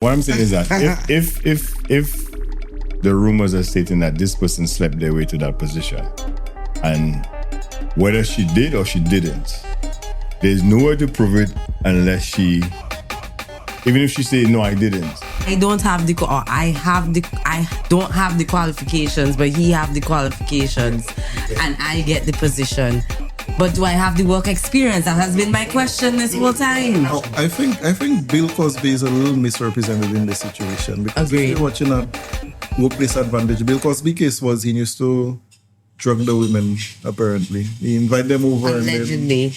What I'm saying is that if the rumors are stating that this person slept their way to that position, and whether she did or she didn't, there's nowhere to prove it unless she, even if she said no, I didn't. I don't have the qualifications, but he have the qualifications, and I get the position. But do I have the work experience? That has been my question this whole time. No, I think Bill Cosby is a little misrepresented in this situation, because if you're watching a workplace advantage, Bill Cosby case was he used to drug the women. Apparently, he invited them over Allegedly.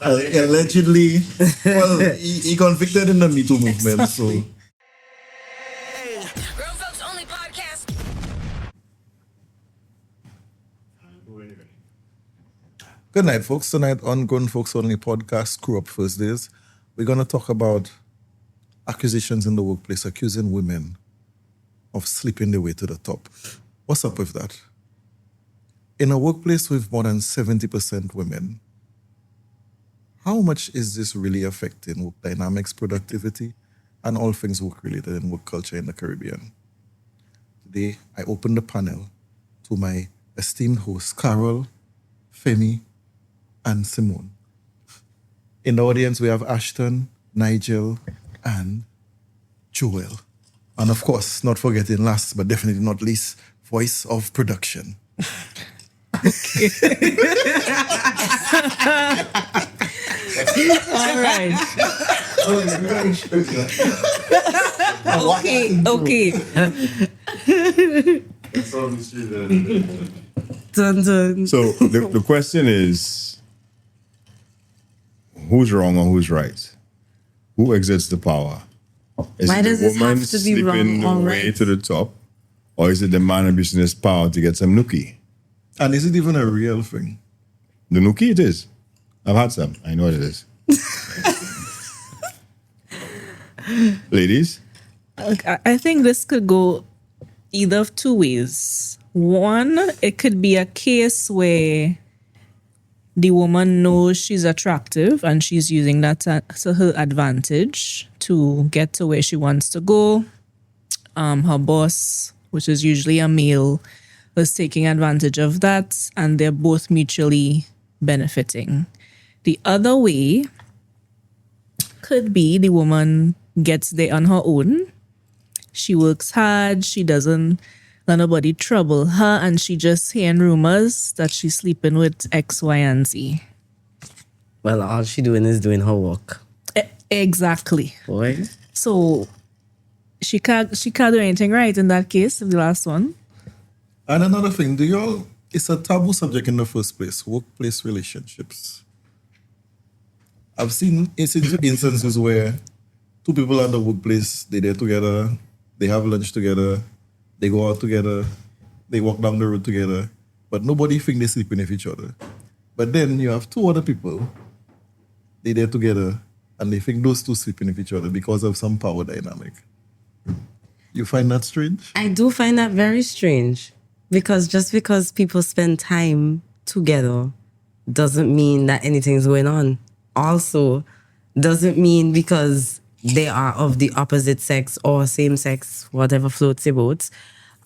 and then, allegedly, well, he convicted in the Me Too movement. Exactly. So. Good night, folks. Tonight on Grown Folks Only podcast, Screw Up Thursdays, we're going to talk about accusations in the workplace, accusing women of sleeping their way to the top. What's up with that? In a workplace with more than 70% women, how much is this really affecting work dynamics, productivity, and all things work-related in work culture in the Caribbean? Today, I open the panel to my esteemed hosts, Carol, Femi, and Simone. In the audience, we have Ashton, Nigel, and Joel. And of course, not forgetting last but definitely not least, voice of production. All right. Okay. Dun, dun. So the question is, who's wrong or who's right? Who exerts the power? Is Why it does the this woman have to be sleeping wrong or the way right? to the top? Or is it the man abusing his power to get some nookie? And is it even a real thing? The nookie it is. I've had some. I know what it is. Ladies? I think this could go either of two ways. One, it could be a case where the woman knows she's attractive and she's using that to her advantage to get to where she wants to go. Her boss, which is usually a male, is taking advantage of that, and they're both mutually benefiting. The other way could be the woman gets there on her own. She works hard. She doesn't let nobody trouble her, and she just hearing rumors that she's sleeping with X, Y, and Z. Well, all she doing is doing her work. Exactly. Boy. So she can't do anything right in that case, the last one. And another thing, it's a taboo subject in the first place, workplace relationships. I've seen instances where two people at the workplace, they're there together, they have lunch together, they go out together, they walk down the road together, but nobody think they're sleeping with each other. But then you have two other people, they're there together, and they think those two sleeping with each other because of some power dynamic. You find that strange? I do find that very strange, because just because people spend time together doesn't mean that anything's going on. Also, doesn't mean because they are of the opposite sex or same sex, whatever floats your boat.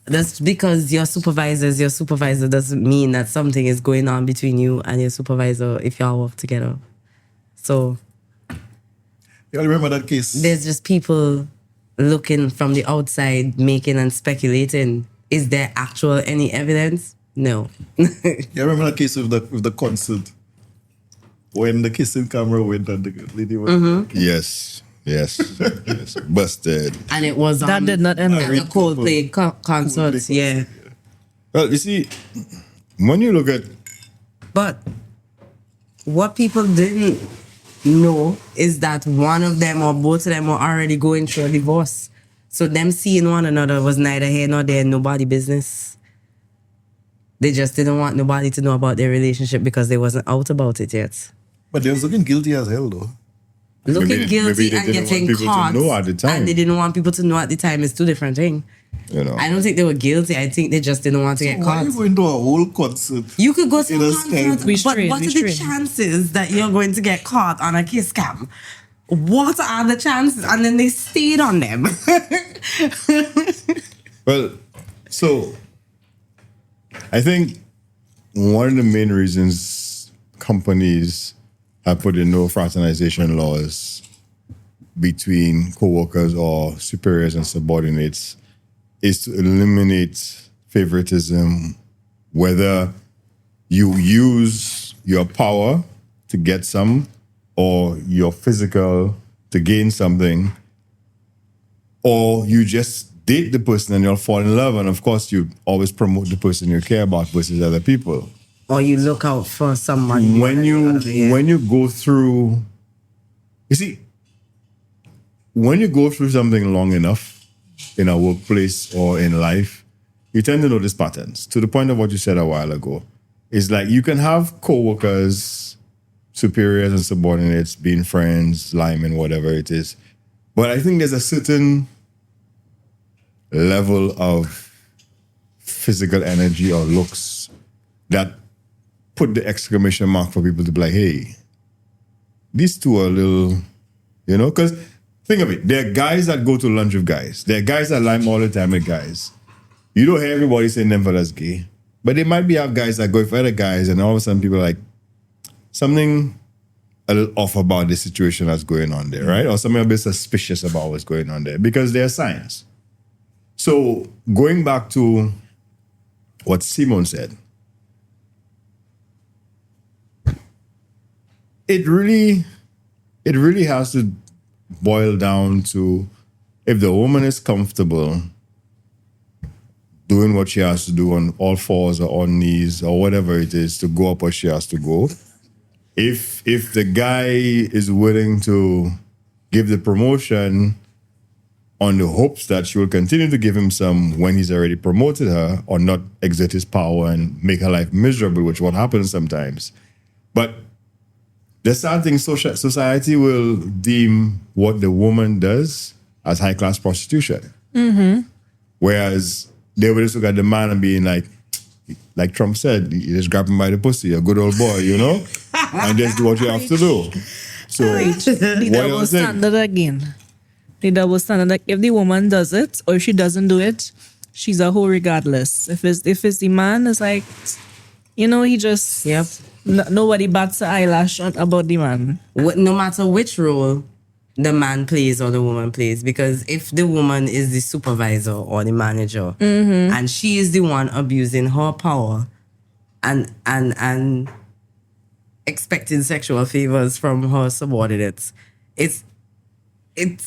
That's because your supervisor doesn't mean that something is going on between you and your supervisor if y'all work together. So You remember that case? there's just people looking from the outside, making and speculating. Is there any evidence? No. You remember that case with the concert? When the kissing camera went and the lady was... Yes. Busted. And it was That did not end at the Coldplay concert. Yeah. Well, you see, when you look at... But what people didn't know is that one of them or both of them were already going through a divorce. So them seeing one another was neither here nor there, nobody business. They just didn't want nobody to know about their relationship because they wasn't out about it yet. But they was looking guilty as hell, though. Looking Maybe guilty they and didn't want getting people to caught. know at the time. And they didn't want people to know at the time is two different things. You know. I don't think they were guilty. I think they just didn't want to get Why caught. are you going to a whole concert? You could go to in a a concert, sky? but what are the chances that you're going to get caught on a kiss cam? what are the chances? And then they stayed on them. Well, so I think one of the main reasons companies have put in no fraternization laws between co-workers or superiors and subordinates is to eliminate favoritism, whether you use your power to get some or your physical to gain something, or you just date the person and you'll fall in love, and of course you always promote the person you care about versus other people. Or you look out for someone. When you go through, you see, when you go through something long enough in a workplace or in life, you tend to notice patterns. To the point of what you said a while ago, it's like you can have co-workers, superiors and subordinates being friends, linemen, whatever it is. But I think there's a certain level of physical energy or looks that put the exclamation mark for people to be like, hey, these two are a little, because think of it. There are guys that go to lunch with guys. There are guys that lime all the time with guys. You don't hear everybody saying them fellas gay. But there might be have guys that go with other guys and all of a sudden people are like, something a little off about the situation that's going on there, right? Or something a bit suspicious about what's going on there because there are signs. So going back to what Simon said, it really has to boil down to if the woman is comfortable doing what she has to do on all fours or on knees or whatever it is to go up where she has to go. If the guy is willing to give the promotion on the hopes that she will continue to give him some when he's already promoted her or not exert his power and make her life miserable, which what happens sometimes. But the sad thing, society will deem what the woman does as high-class prostitution. Mm-hmm. Whereas they will just look at the man and being like Trump said, you just grab him by the pussy, a good old boy, and just do what you have to do. So, the double standard again. The double standard, like if the woman does it or if she doesn't do it, she's a hoe regardless. If it's the man, it's like, he just nobody bats an eyelash about the man. No matter which role the man plays or the woman plays, because if the woman is the supervisor or the manager and she is the one abusing her power and expecting sexual favors from her subordinates, it's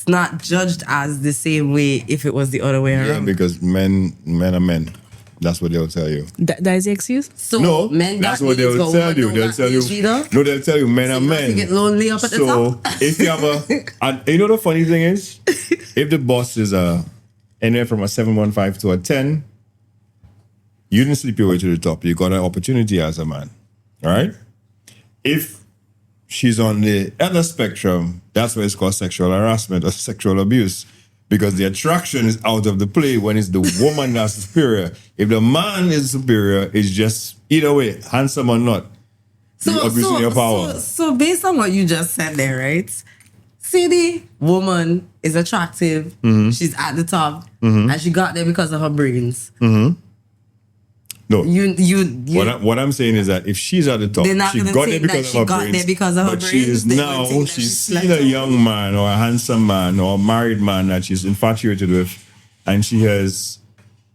not judged as the same way if it was the other way around. Yeah, because men are men. That's what they'll tell you. That is the excuse? So no, men that's what they'll tell you. They'll tell you men are men. You get lonely up at the top. So if you have and the funny thing is, if the boss is anywhere from a 715 to a 10, you didn't sleep your way to the top. You got an opportunity as a man. All right? If she's on the other spectrum, that's why it's called sexual harassment or sexual abuse. Because the attraction is out of the play when it's the woman that's superior. If the man is superior, it's just either way, handsome or not, you're abusing your power. So based on what you just said there, right? See, the woman is attractive. She's at the top, and she got there because of her brains. No, you. What I'm saying is that if she's at the top, she got there because of her brains. But she is now, she's seen a young man or a handsome man or a married man that she's infatuated with, and she has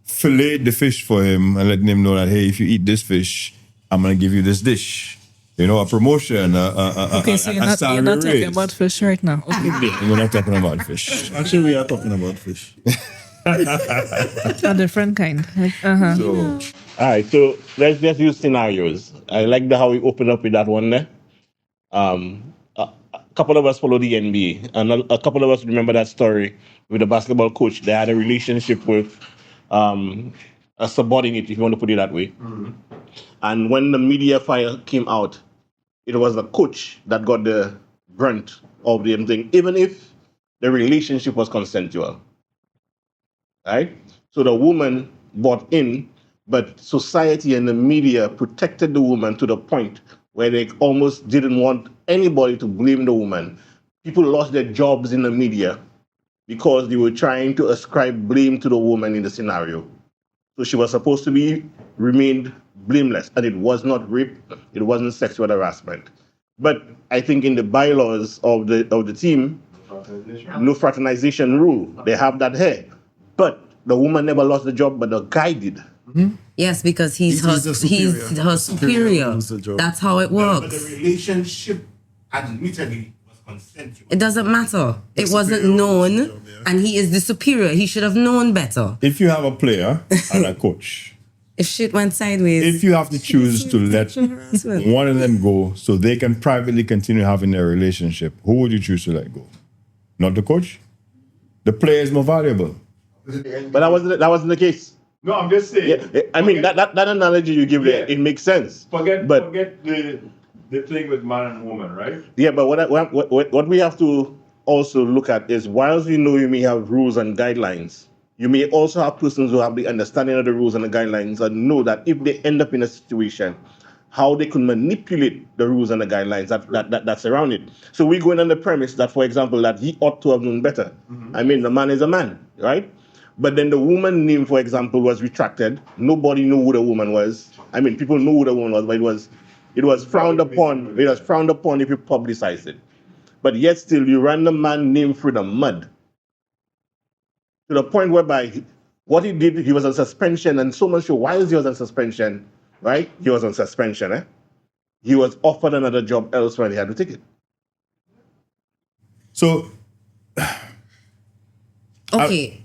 filleted the fish for him and letting him know that, hey, if you eat this fish, I'm going to give you this dish. A promotion, okay, so you're not talking about fish right now. Okay. We're not talking about fish. Actually, we are talking about fish. A different kind. So, all right, so let's just use scenarios. I like how we open up with that one there. A couple of us follow the NBA, and a couple of us remember that story with the basketball coach. They had a relationship with a subordinate, if you want to put it that way. Mm-hmm. And when the media file came out, it was the coach that got the brunt of the thing, even if the relationship was consensual. Right? So the woman bought in, but society and the media protected the woman to the point where they almost didn't want anybody to blame the woman. people lost their jobs in the media because they were trying to ascribe blame to the woman in the scenario. So she was supposed to be remained blameless, and it was not rape, it wasn't sexual harassment. But I think in the bylaws of the team, no fraternization rule. They have that here. But the woman never lost the job, but the guy did. Yes, because he's her superior. That's how it But works. the relationship, admittedly, was consensual. It doesn't matter. It wasn't known, and he is the superior. He should have known better. If you have a player and a coach, If shit went sideways, if you have to choose to let one of them go so they can privately continue having their relationship, who would you choose to let go? Not the coach? The player is more valuable. But that wasn't the case. No, I'm just saying. Yeah, I mean, that analogy you give there, it makes sense. Forget But- the thing with man and woman, right? Yeah, but what we have to also look at is, whilst we know you may have rules and guidelines, you may also have persons who have the understanding of the rules and the guidelines and know that if they end up in a situation, how they can manipulate the rules and the guidelines that surround it. So we go in on the premise that, for example, that he ought to have known better. I mean, the man is a man, right? But then the woman name, for example, was retracted. Nobody knew who the woman was. I mean, people knew who the woman was, but it was frowned upon. It was frowned upon if you publicize it. But yet still, you ran the man name through the mud. To the point whereby what he did, he was on suspension, and so much so, while he was on suspension, right? He was on suspension, He was offered another job elsewhere and he had to take it. So, okay.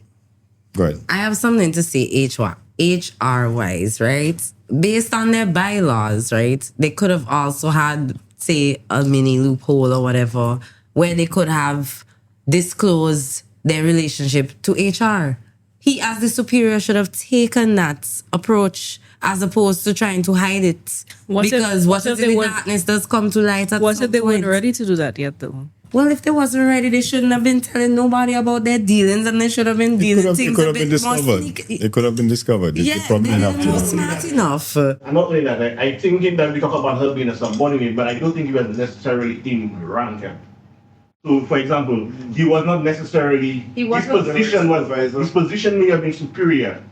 go ahead. I have something to say HR wise, right? Based on their bylaws, right? They could have also had, say, a mini loophole or whatever, where they could have disclosed their relationship to HR. He, as the superior, should have taken that approach as opposed to trying to hide it. What if- Because what what if if they the weren't- darkness does come to light at What some if they weren't point? ready to do that yet, though? Well, if they wasn't ready, they shouldn't have been telling nobody about their dealings, and they should have been It dealing could have things a been bit more discovered. sneaky. It could have been discovered. Yeah, They probably they didn't were have to. smart enough. I'm not saying that. I think that we talk about her being a subordinate, but I don't think he was necessarily in rank. So, for example, he was not necessarily. His position may have been superior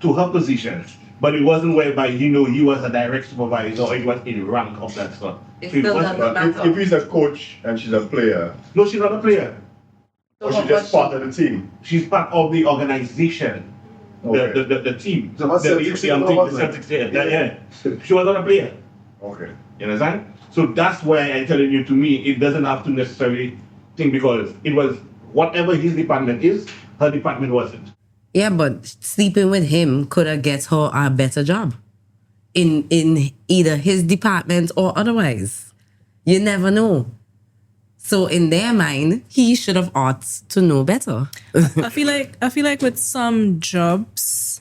to her position, but it wasn't whereby he was a direct supervisor or he was in rank of that sort. It So it still wasn't- doesn't matter. If he's a coach and she's a player, No, she's not a player. or she's just part of the team. She's part of the organization, Okay. the team. So what's the Celtics team? team. Yeah. She was not a player. Okay. You understand? So that's why I'm telling you, to me, it doesn't have to necessarily think, because it was whatever his department is, her department wasn't. Yeah, but sleeping with him could have get her a better job in either his department or otherwise. You never know. So in their mind, he should have ought to know better. I feel like with some jobs,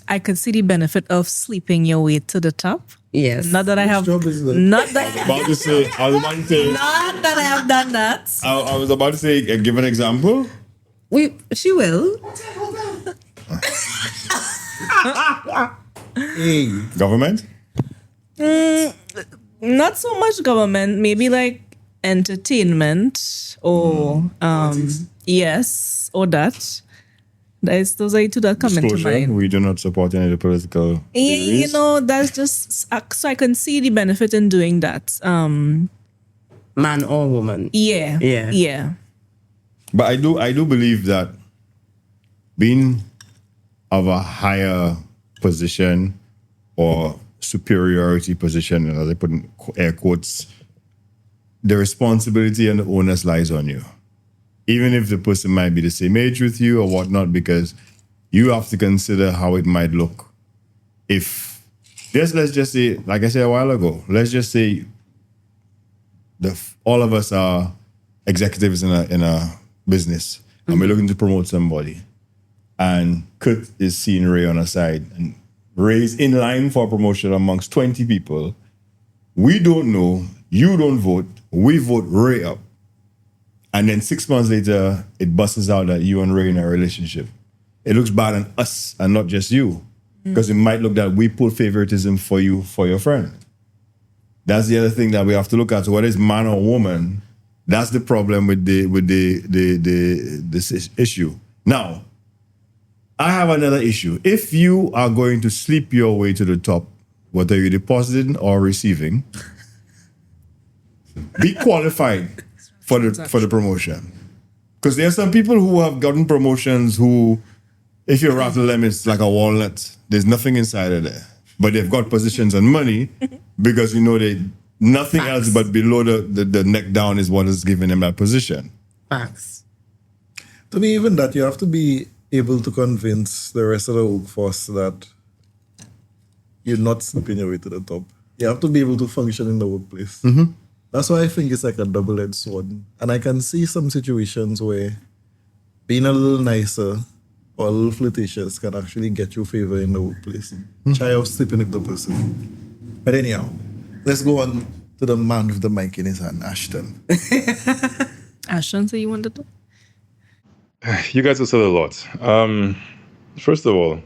I could see the benefit of sleeping your way to the top. Yes. Not that I have. job is that? Not that. I was about to say, Not that I have done that. I was about to say, give an example. She will. Hey, Government? Not so much government. Maybe like entertainment or yes, or that. Those are the two that come into Disclosure, mind. we do not support any of the political Yeah, you theories. know, that's just so I can see the benefit in doing that. Man or woman. Yeah, Yeah. yeah. But I do believe that being of a higher position or superiority position, as I put in air quotes, the responsibility and the onus lies on you. Even if the person might be the same age with you or whatnot, because you have to consider how it might look. If, let's just say, like I said a while ago, let's just say all of us are executives in a business and we're looking to promote somebody. And Kurt is seeing Ray on a side, and Ray's in line for promotion amongst 20 people. We don't know, you don't vote, we vote Ray up. And then 6 months later, it busts out that you and Ray in a relationship. It looks bad on us and not just you. Because it might look that we put favoritism for you, for your friend. That's the other thing that we have to look at. So whether it's man or woman, That's the problem with this issue. Now, I have another issue. If you are going to sleep your way to the top, whether you're depositing or receiving, be qualified for the promotion. Because there are some people who have gotten promotions who, if you rattle them, it's like a walnut. There's nothing inside of there. But they've got positions and money because nothing else but below the neck down is what is giving them that position. Facts. To me, even that, you have to be able to convince the rest of the workforce that you're not slipping your way to the top. You have to be able to function in the workplace. Mm-hmm. That's why I think it's like a double-edged sword. And I can see some situations where being a little nicer or a little flirtatious can actually get you favor in the workplace. Try out sleeping with the person. But anyhow, let's go on to the man with the mic in his hand, Ashton. Ashton, so you wanted to? You guys have said a lot. First of all,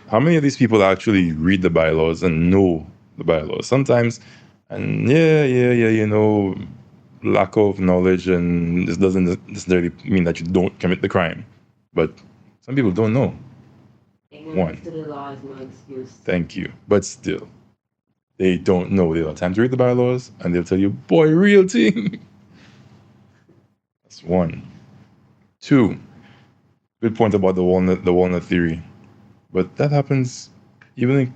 how many of these people actually read the bylaws and know the bylaws? Sometimes, and lack of knowledge, and this doesn't necessarily mean that you don't commit the crime. But some people don't know. One. To the law is no excuse. Thank you. But still, they don't know. They don't have time to read the bylaws, and they'll tell you, boy, real thing. That's one. Two, good point about the walnut theory. But that happens even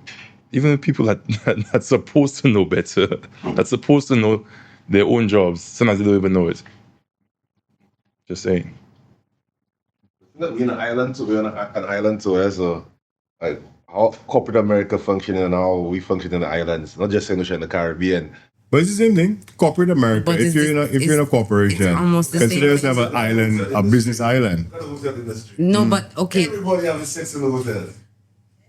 with people that's supposed to know better, that's supposed to know their own jobs. Sometimes they don't even know it. Just saying. We're in an island too. We're on an island too. So, like, how corporate America functioning and how we function in the islands. Not just saying in the Caribbean. But it's the same thing. Corporate America. But If you're in a corporation, it's almost the consider same. yourself an island, a business island. No, but okay. Everybody having sex in the hotel.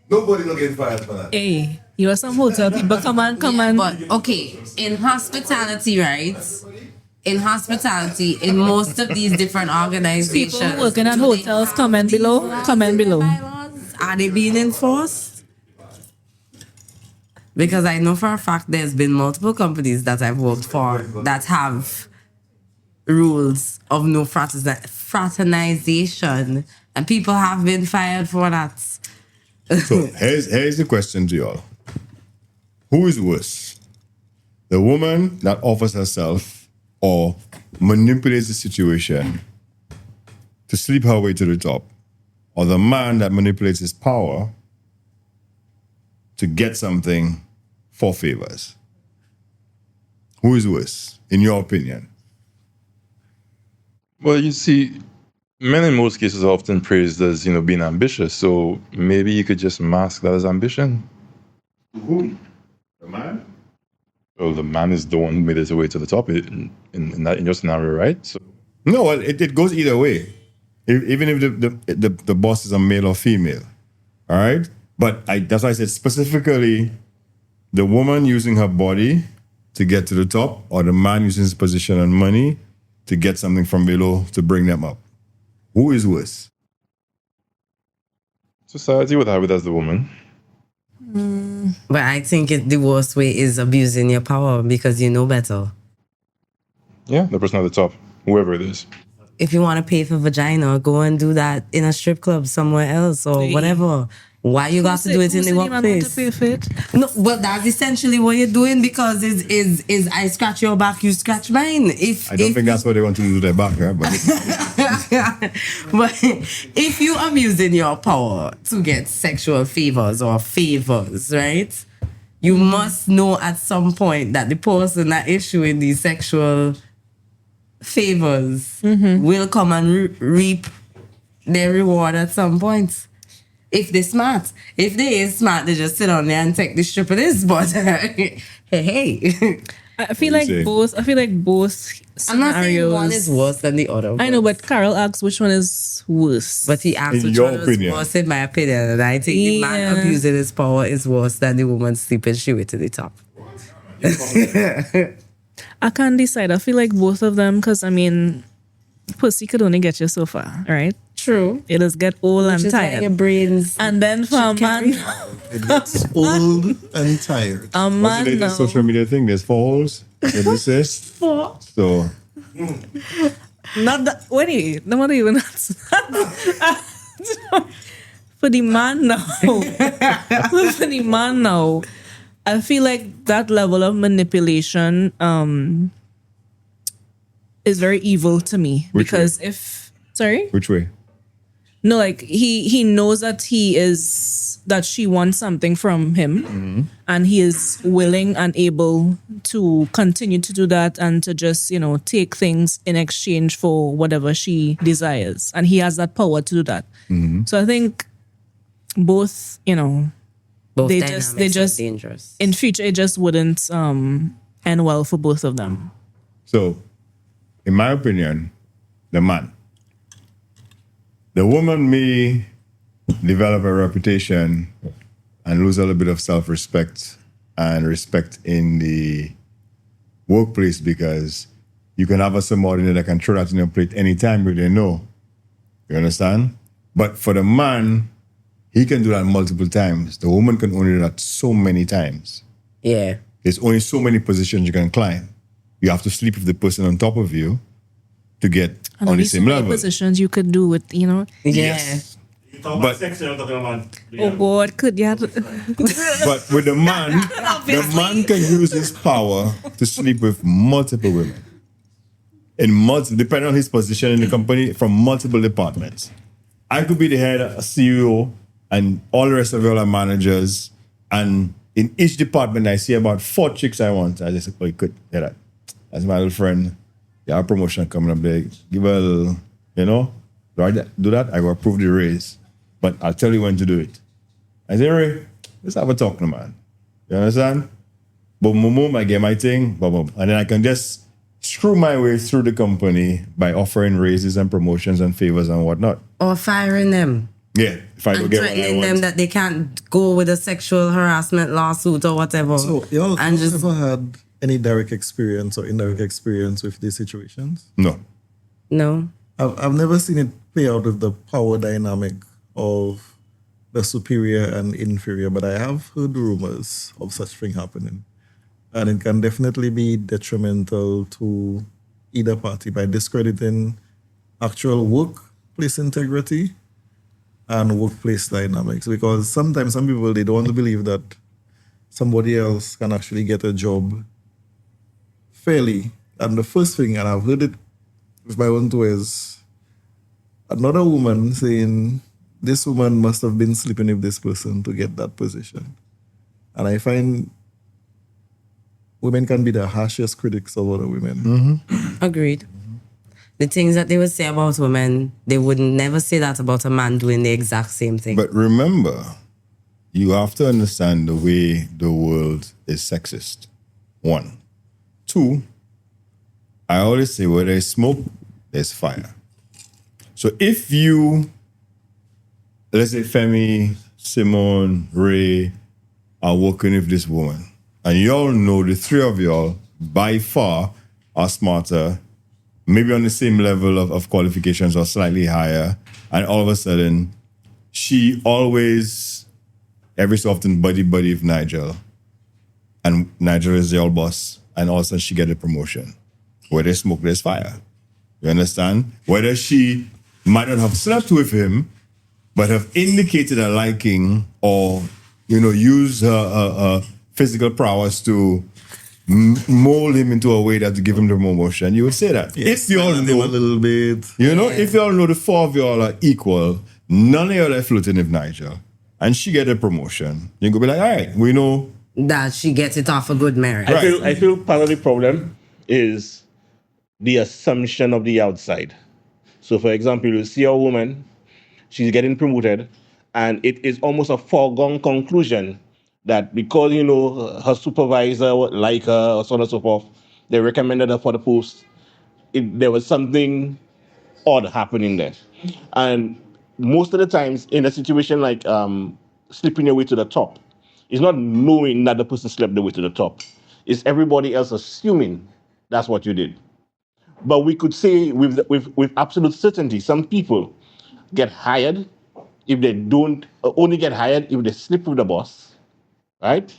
Nobody not getting fired for that. Hey, you are some hotel people. Come on. But okay, in hospitality, right? In hospitality, in most of these different organizations, People working at do they hotels, have comment these below, laws comment in the below. bylaws? Are they being enforced? Because I know for a fact there's been multiple companies that I've worked for that have rules of no fraternization, and people have been fired for that. So here's the question to y'all. Who is worse? The woman that offers herself or manipulates the situation to sleep her way to the top, or the man that manipulates his power to get something for favors? Who is worse, in your opinion? Well, you see, men in most cases are often praised as, being ambitious. So maybe you could just mask that as ambition. Who? The man? Well, the man is the one who made his way to the top in your scenario, right? So No, well, it goes either way. Even if the boss is a male or female, all right? But that's why I said specifically the woman using her body to get to the top, or the man using his position and money to get something from below to bring them up. Who is worse? society would have it as the woman. But I think the worst way is abusing your power because you know better. Yeah, the person at the top, whoever it is. If you want to pay for vagina, go and do that in a strip club somewhere else or whatever. Why you got to do it in the workplace? No, well, that's essentially what you're doing because is I scratch your back, you scratch mine. I don't think that's what they want to do to their back, right? But but if you abusing your power to get sexual favors or favors, right? You must know at some point that the person that issuing these sexual favors will come and reap their reward at some point. If they're smart. If they ain't smart, they just sit on there and take the strip of this. But hey. I feel like both scenarios. I'm not saying one is worse than the other. I know, but Carol asks which one is worse. But he asked In which your one opinion. was worse in my opinion. And I think the man abusing his power is worse than the woman sleeping she way to the top. I can't decide. I feel like both of them because, I mean, pussy could only get you so far, right? True. It does get old and Just like tired. your brains. And then for a man, It gets old and tired. a what's the man latest now, social media thing? There's 4 holes. There's this. So Not that. Wait, not even for the man now. For the man now, I feel like that level of manipulation is very evil to me. Which Because way? if sorry, Which way? no, like he knows that that she wants something from him, and he is willing and able to continue to do that and to just take things in exchange for whatever she desires, and he has that power to do that. So I think both Both they dynamics they are just dangerous. in future it just wouldn't end well for both of them. So, in my opinion, the man. The woman may develop a reputation and lose a little bit of self-respect and respect in the workplace because you can have a subordinate that can throw that in your plate anytime if they know. You understand? But for the man, he can do that multiple times. The woman can only do that so many times. Yeah. There's only so many positions you can climb. You have to sleep with the person on top of you to get And on the only so same many level. positions you could do with Yeah. You talk But- about sex, you're talking about. Oh God, could you? But with the man, the man can use his power to sleep with multiple women. Depending on his position in the company, from multiple departments. I could be the head, a CEO, and all the rest of you all are managers. And in each department, I see about 4 chicks I want. I just say, oh, you could hear that. That's my little friend. You have a promotion coming up there. Give her a little, do I do that? I will approve the raise. But I'll tell you when to do it. I say, Ray, let's have a talk, no, man. You understand? Boom, boom, boom, I get my thing, boom, boom. And then I can just screw my way through the company by offering raises and promotions and favors and whatnot. Or firing them. Yeah, if I don't And get what I threatening them want. that they can't go with a sexual harassment lawsuit or whatever. So, y'all and just ever had any direct experience or indirect experience with these situations? No. no. I've never seen it play out with the power dynamic of the superior and inferior, but I have heard rumors of such thing happening. And it can definitely be detrimental to either party by discrediting actual workplace integrity and workplace dynamics. Because sometimes some people, they don't want to believe that somebody else can actually get a job fairly. And the first thing, and I've heard it with my own two, is another woman saying, this woman must have been sleeping with this person to get that position. And I find women can be the harshest critics of other women. Agreed. The things that they would say about women, they would never say that about a man doing the exact same thing. But remember, you have to understand the way the world is sexist. 1. 2, I always say where there's smoke, there's fire. So if you, let's say Femi, Simone, Ray are working with this woman, and you all know the three of y'all by far are smarter, maybe on the same level of qualifications or slightly higher, and all of a sudden, she always, every so often, buddy with Nigel, and Nigel is the old boss, and all of a sudden she get a promotion. Where there's smoke, there's fire. You understand? Whether she might not have slept with him, but have indicated a liking or, use her physical prowess to mold him into a way that to give him the promotion, you would say that. Yes, If you all and know a little bit. if you all know the 4 of you all are equal, none of you are flirting with Nigel, and she get a promotion, you could be like, all right, we know. that she gets it off a good merit. I feel part of the problem is the assumption of the outside. So, for example, you see a woman, she's getting promoted, and it is almost a foregone conclusion that because, her supervisor like her or so on and so forth, they recommended her for the post, there was something odd happening there. And most of the times in a situation like slipping your way to the top, it's not knowing that the person slept the way to the top. It's everybody else assuming that's what you did. But we could say with absolute certainty, some people get hired if they don't, only get hired if they sleep with the boss, right?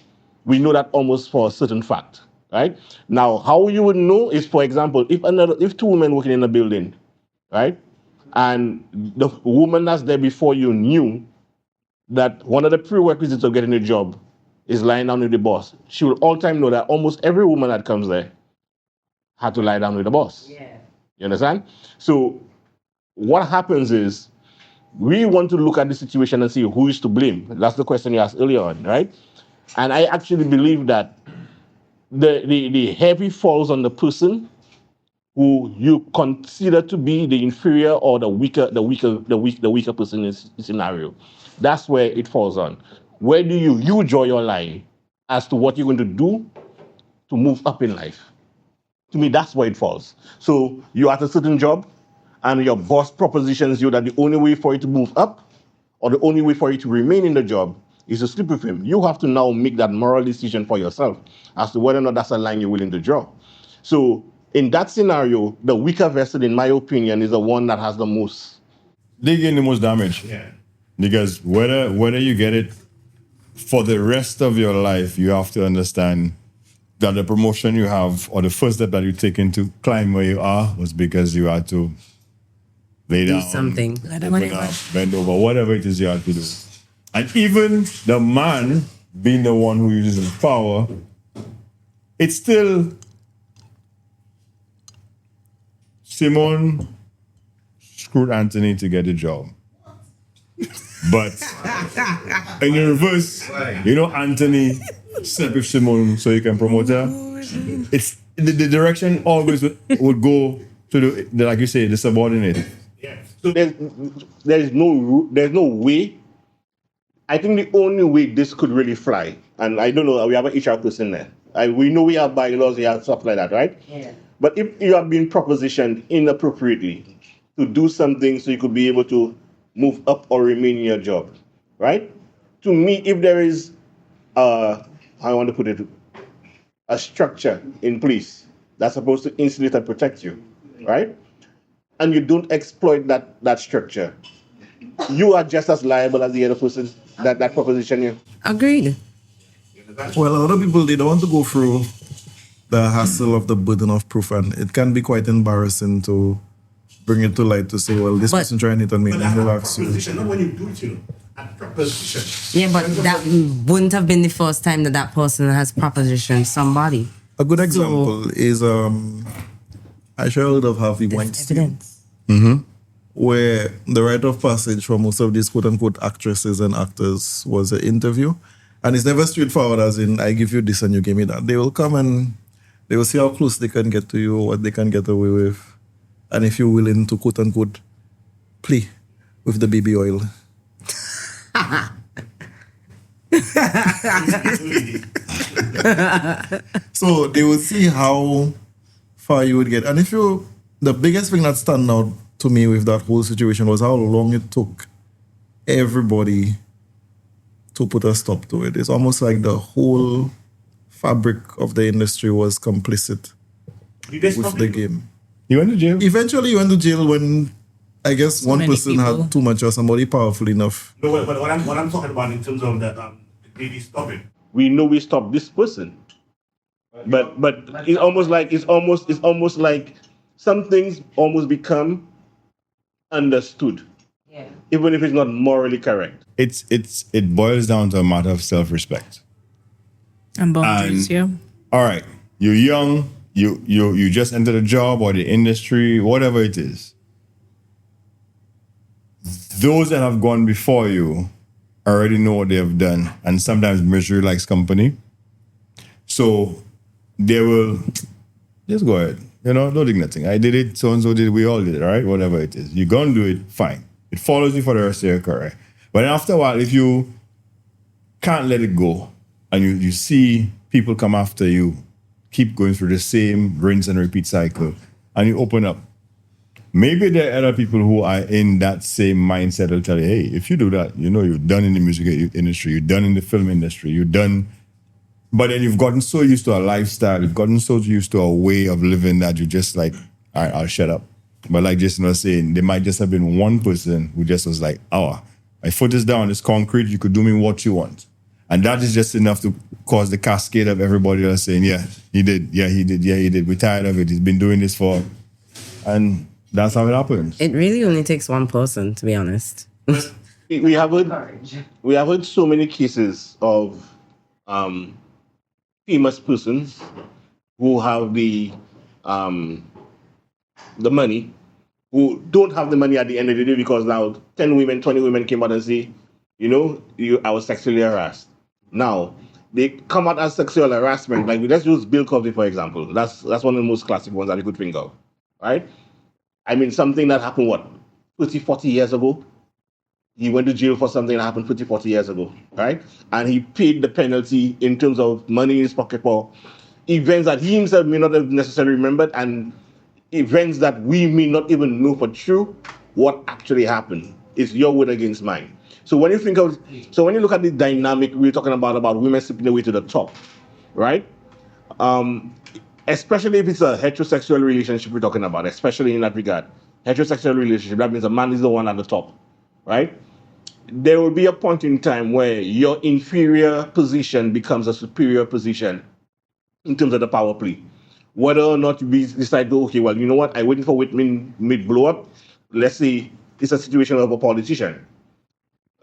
We know that almost for a certain fact. right? Now, how you would know is, for example, if two women working in a building, right, and the woman that's there before you knew that one of the prerequisites of getting a job is lying down with the boss, she will all time know that almost every woman that comes there had to lie down with the boss. Yeah. You understand? So what happens is we want to look at the situation and see who is to blame. That's the question you asked earlier on, right? And I actually believe that the heavy falls on the person who you consider to be the inferior or the weaker person in this scenario. That's where it falls on. Where do you draw your line as to what you're going to do to move up in life? To me, that's where it falls. So you're at a certain job and your boss propositions you that the only way for you to move up or the only way for you to remain in the job is to sleep with him. You have to now make that moral decision for yourself as to whether or not that's a line you're willing to draw. So in that scenario, the weaker vessel, in my opinion, is the one that has the most. They gain the most damage. Yeah. Because whether you get it for the rest of your life, you have to understand that the promotion you have or the first step that you taken to climb where you are was because you had to lay Do down, something. open up, bend over, whatever it is you have to do. And even the man being the one who uses his power, it's still Simone screwed Anthony to get a job. But in the reverse, Anthony slept with Simone so he can promote her. It's the direction always would go to the like you say, the subordinate. Yeah. So there's no way. I think the only way this could really fly, and I don't know, we have an HR person there. We know we have bylaws, we have stuff like that, right? Yeah. But if you have been propositioned inappropriately to do something so you could be able to move up or remain in your job, right? To me, if there is how I want to put it, a structure in place that's supposed to insulate and protect you, right? And you don't exploit that structure, you are just as liable as the other person that proposition you. Agreed. Well, a lot of people, they don't want to go through the hassle of the burden of proof, and it can be quite embarrassing to bring it to light to say, well, this person trying it on me, But then that's they'll a ask you. proposition, not when you do it, a proposition. Yeah, but that wouldn't have been the first time that person has propositioned somebody. A good example is I heard of Harvey There's Weinstein, evidence. where the rite of passage for most of these quote-unquote actresses and actors was an interview. And it's never straightforward as in, I give you this and you give me that. They will come and they will see how close they can get to you, what they can get away with. And if you're willing to quote-unquote play with the baby oil. So they will see how far you would get. And the biggest thing that stand out to me with that whole situation was how long it took everybody to put a stop to it. It's almost like the whole fabric of the industry was complicit with the game. You went to jail? Eventually, you went to jail when, I guess, one many person people. had too much or somebody powerful enough. No, but what I'm talking about in terms of that, did he stop it? We know we stopped this person, but it's almost like some things almost become understood, Yeah. even if it's not morally correct. It boils down to a matter of self-respect. And boundaries, yeah. All right, you're young, you just entered a job or the industry, whatever it is. Those that have gone before you already know what they have done, and sometimes misery likes company. So they will just go ahead. No dignity. I did it, so and so did it, we all did it, right? Whatever it is. You're gonna do it, fine. It follows you for the rest of your career. But after a while, if you can't let it go and you see people come after you, keep going through the same rinse and repeat cycle, and you open up, maybe there are other people who are in that same mindset will tell you, hey, if you do that, you're done in the music industry, you're done in the film industry, you're done. But then you've gotten so used to a lifestyle, you've gotten so used to a way of living that you just like, all right, I'll shut up. But like Jason was saying, there might just have been one person who just was like, my foot is down, it's concrete, you could do me what you want. And that is just enough to cause the cascade of everybody else saying, yeah, he did. Yeah, he did. Yeah, he did. We're tired of it. He's been doing this for, and that's how it happens. It really only takes one person, to be honest. We have heard so many cases of famous persons who have the money, who don't have the money at the end of the day because now 10 women, 20 women came out and say, I was sexually harassed. Now, they come out as sexual harassment. Like, let's use Bill Cosby, for example. That's one of the most classic ones that you could think of, right? I mean, something that happened, 30, 40 years ago? He went to jail for something that happened 30, 40 years ago, right? And he paid the penalty in terms of money in his pocket for events that he himself may not have necessarily remembered and events that we may not even know for true what actually happened. It's your word against mine. So when you look at the dynamic we're talking about women slipping their way to the top, right? Especially if it's a heterosexual relationship we're talking about, especially in that regard. Heterosexual relationship, that means a man is the one at the top, right? There will be a point in time where your inferior position becomes a superior position in terms of the power play. Whether or not we decide, okay, well, you know what, I'm waiting for Whitman mid blow up. Let's say it's a situation of a politician.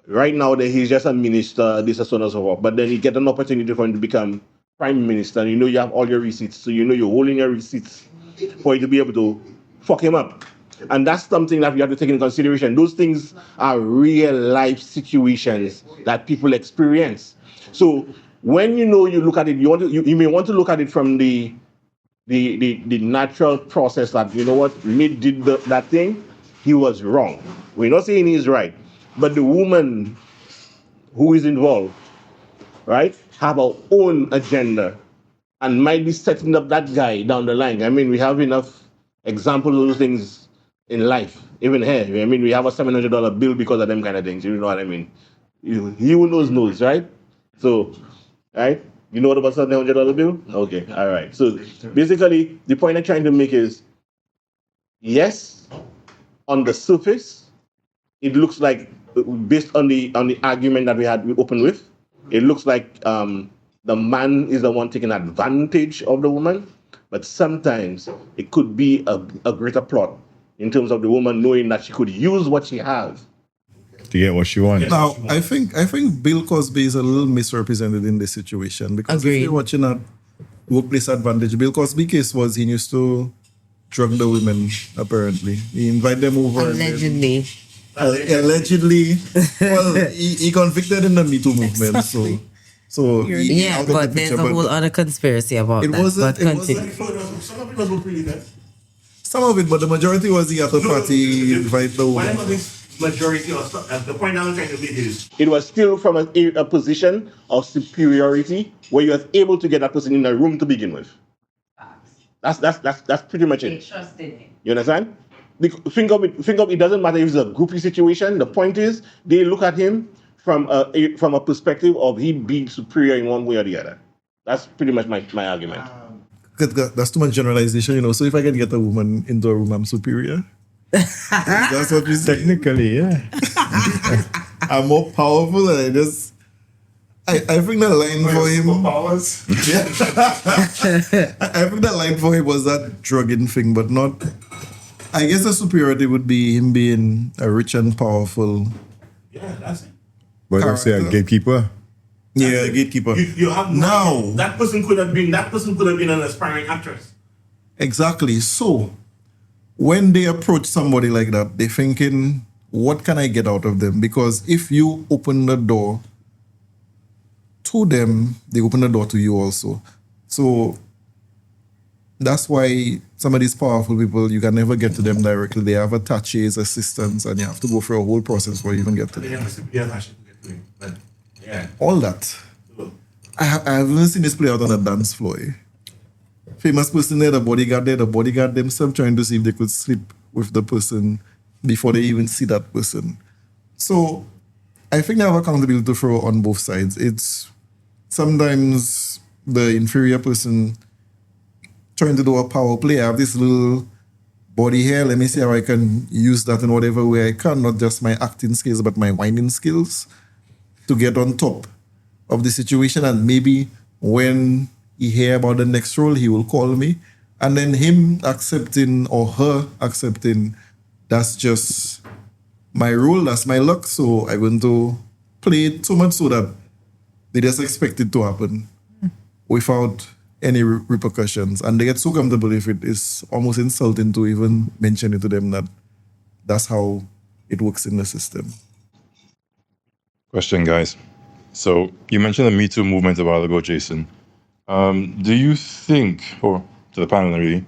Right now, he's just a minister, this and so on and so forth. But then you get an opportunity for him to become prime minister. And you have all your receipts. So you're holding your receipts for you to be able to fuck him up. And that's something that we have to take into consideration. Those things are real life situations that people experience. So when you look at it, you may want to look at it from the natural process that, Mid did that thing, he was wrong. We're not saying he's right. But the woman who is involved, right, have her own agenda and might be setting up that guy down the line. I mean, we have enough examples of those things in life, even here. I mean, we have a $700 bill because of them kind of things. You know what I mean? He who knows, right? So, right? You know what about $700 bill? Okay, all right. So basically, the point I'm trying to make is, yes, on the surface, it looks like, based on the argument that we opened with, it looks like the man is the one taking advantage of the woman, but sometimes it could be a greater plot in terms of the woman knowing that she could use what she has to get what she wants. Now, I think Bill Cosby is a little misrepresented in this situation because Agreed. if you're watching a Workplace Advantage, Bill Cosby case was he used to drug the women, apparently. He invited them over. Allegedly. Allegedly. Well, he convicted in the Me Too movement, Exactly. so Yeah, but there's a whole other conspiracy about It that. wasn't- But it continue. Some of it was really that. some of it, but the majority was the other party invite the woman. Whatever this majority or the point I'm trying to make is it was still from a position of superiority where you were able to get that person in a room to begin with. That's pretty much it. trusted him. You understand? Think of it doesn't matter if it's a groupie situation. The point is they look at him from a perspective of him being superior in one way or the other. That's pretty much my argument. That's too much generalization, So if I can get a woman into a room, I'm superior. That's what we say. Technically, yeah. I'm more powerful, and I think the line for him. powers. Yeah. I think the line for him was that drugging thing, but not. I guess the superiority would be him being a rich and powerful. Yeah, that's it. But let's say a gatekeeper. Yeah, gatekeeper. You have Now- that person could have been an aspiring actress. Exactly. So when they approach somebody like that, they're thinking, what can I get out of them? Because if you open the door to them, they open the door to you also. So that's why some of these powerful people, you can never get to them directly. They have attaches, assistants, and you have to go through a whole process before you even get to them. I should get to it. But yeah. All that. I haven't seen this play out on a dance floor. Famous person there, the bodyguard themselves trying to see if they could sleep with the person before they even see that person. So I think they have accountability to throw on both sides. It's sometimes the inferior person trying to do a power play. I have this little body here. Let me see how I can use that in whatever way I can, not just my acting skills, but my whining skills to get on top of the situation and maybe when he hear about the next role, he will call me. And then him accepting or her accepting, that's just my role, that's my luck. So I'm going to play it so much so that they just expect it to happen without any repercussions. And they get so comfortable if it is almost insulting to even mention it to them that that's how it works in the system. Question, guys. So you mentioned the Me Too movement a while ago, Jason. Do you think, or to the panel really,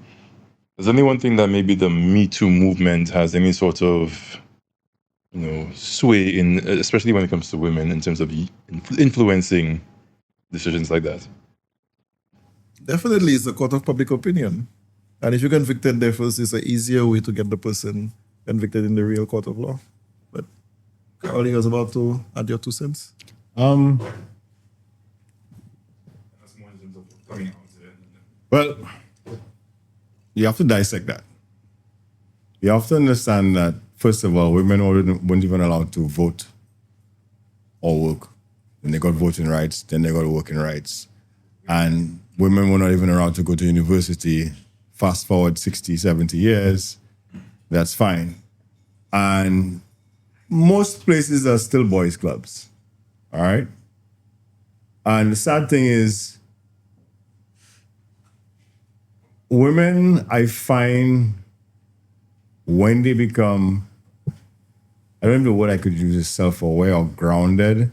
does anyone think that maybe the Me Too movement has any sort of, sway in, especially when it comes to women, in terms of influencing decisions like that? Definitely, it's a court of public opinion. And if you're convicted there first, it's an easier way to get the person convicted in the real court of law. But Carl, you was about to add your 2 cents? Well, you have to dissect that. You have to understand that, first of all, women weren't even allowed to vote or work. Then they got voting rights, then they got working rights. And women were not even allowed to go to university. Fast forward 60, 70 years, that's fine. And most places are still boys' clubs, all right? And the sad thing is, women, I find, when they become, I don't know what I could use, is self-aware or grounded,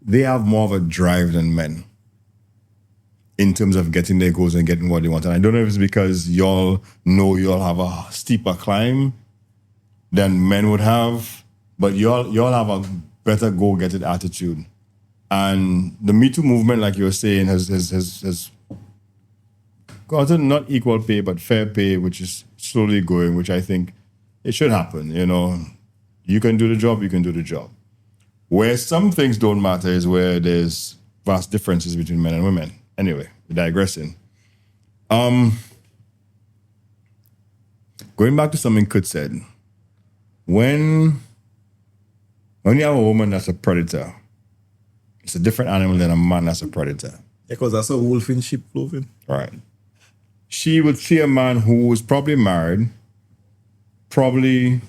they have more of a drive than men in terms of getting their goals and getting what they want. And I don't know if it's because y'all know y'all have a steeper climb than men would have, but y'all have a better go-get-it attitude. And the Me Too movement, like you were saying, has gotten not equal pay, but fair pay, which is slowly going, which I think it should happen. You can do the job, you can do the job. Where some things don't matter is where there's vast differences between men and women. Anyway, we're digressing. Going back to something Kut said, when you have a woman that's a predator, it's a different animal than a man that's a predator. Because that's a wolf in sheep clothing. Right. She would see a man who was probably married, probably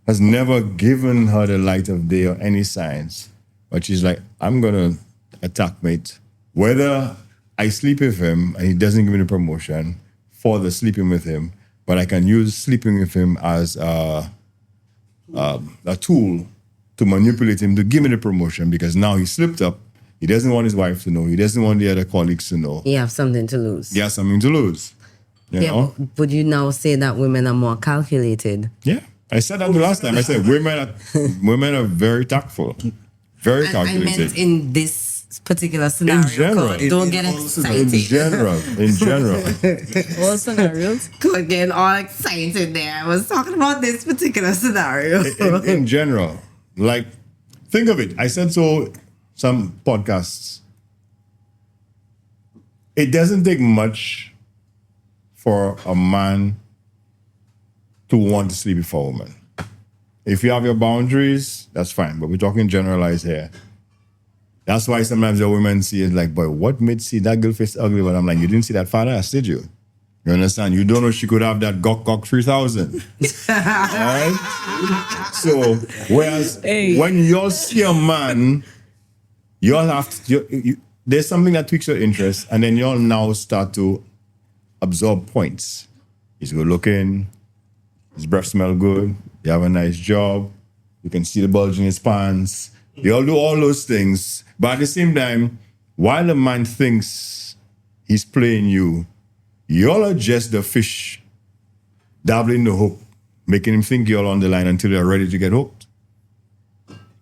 has never given her the light of day or any signs, but she's like, I'm going to attack mate. Whether I sleep with him and he doesn't give me the promotion for the sleeping with him, but I can use sleeping with him as a tool to manipulate him to give me the promotion, because now he slipped up. He doesn't want his wife to know. He doesn't want the other colleagues to know. He have something to lose. He has something to lose. You know? But would you now say that women are more calculated? Yeah. I said that the last time. I said women are very tactful, very calculated. I meant in this particular scenario. In general. Don't get excited. In general. All scenarios. Getting all excited there. I was talking about this particular scenario. In general. Like, think of it. I said so some podcasts. It doesn't take much for a man to want to sleep with a woman. If you have your boundaries, that's fine. But we're talking generalized here. That's why sometimes the women see it like, boy, what made see that girl face ugly? But I'm like, you didn't see that fat ass, did you? You understand? You don't know she could have that Gok 3000. All right? So, whereas when y'all see a man, y'all have to, there's something that tweaks your interest, and then y'all now start to absorb points. He's good looking, his breath smell good, you have a nice job, you can see the bulge in his pants. They all do all those things. But at the same time, while the man thinks he's playing you, y'all are just the fish dabbling the hook, making him think you're on the line until you're ready to get hooked.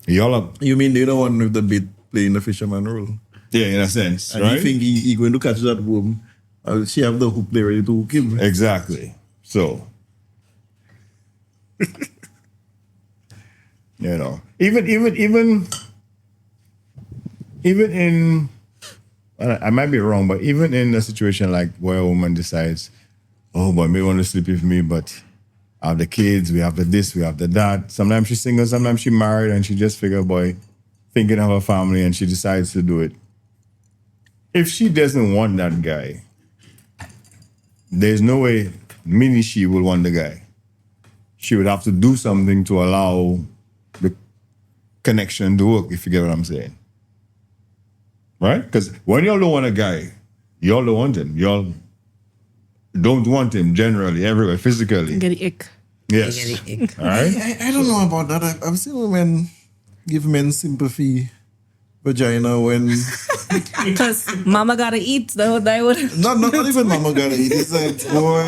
Y'all are... You mean they're the one with the bait playing the fisherman role? Yeah, in a sense, and right? you think he going to catch that worm, she have the hook there ready to hook him. Exactly. So... You know, even in, I might be wrong, but even in a situation like where a woman decides, oh, but may want to sleep with me, but I have the kids, we have the this, we have the that. Sometimes she's single, sometimes she's married, and she just figure, boy, thinking of her family and she decides to do it. If she doesn't want that guy, there's no way mini she will want the guy. She would have to do something to allow the connection to work, if you get what I'm saying. Right? Because when y'all don't want a guy, y'all don't want him. Y'all don't want him generally, everywhere, physically. Get the ick. Yes. All right? I don't know about that. I've seen women give men sympathy vagina when Because mama gotta eat, though. That would. not even mama gotta eat. It's like, boy,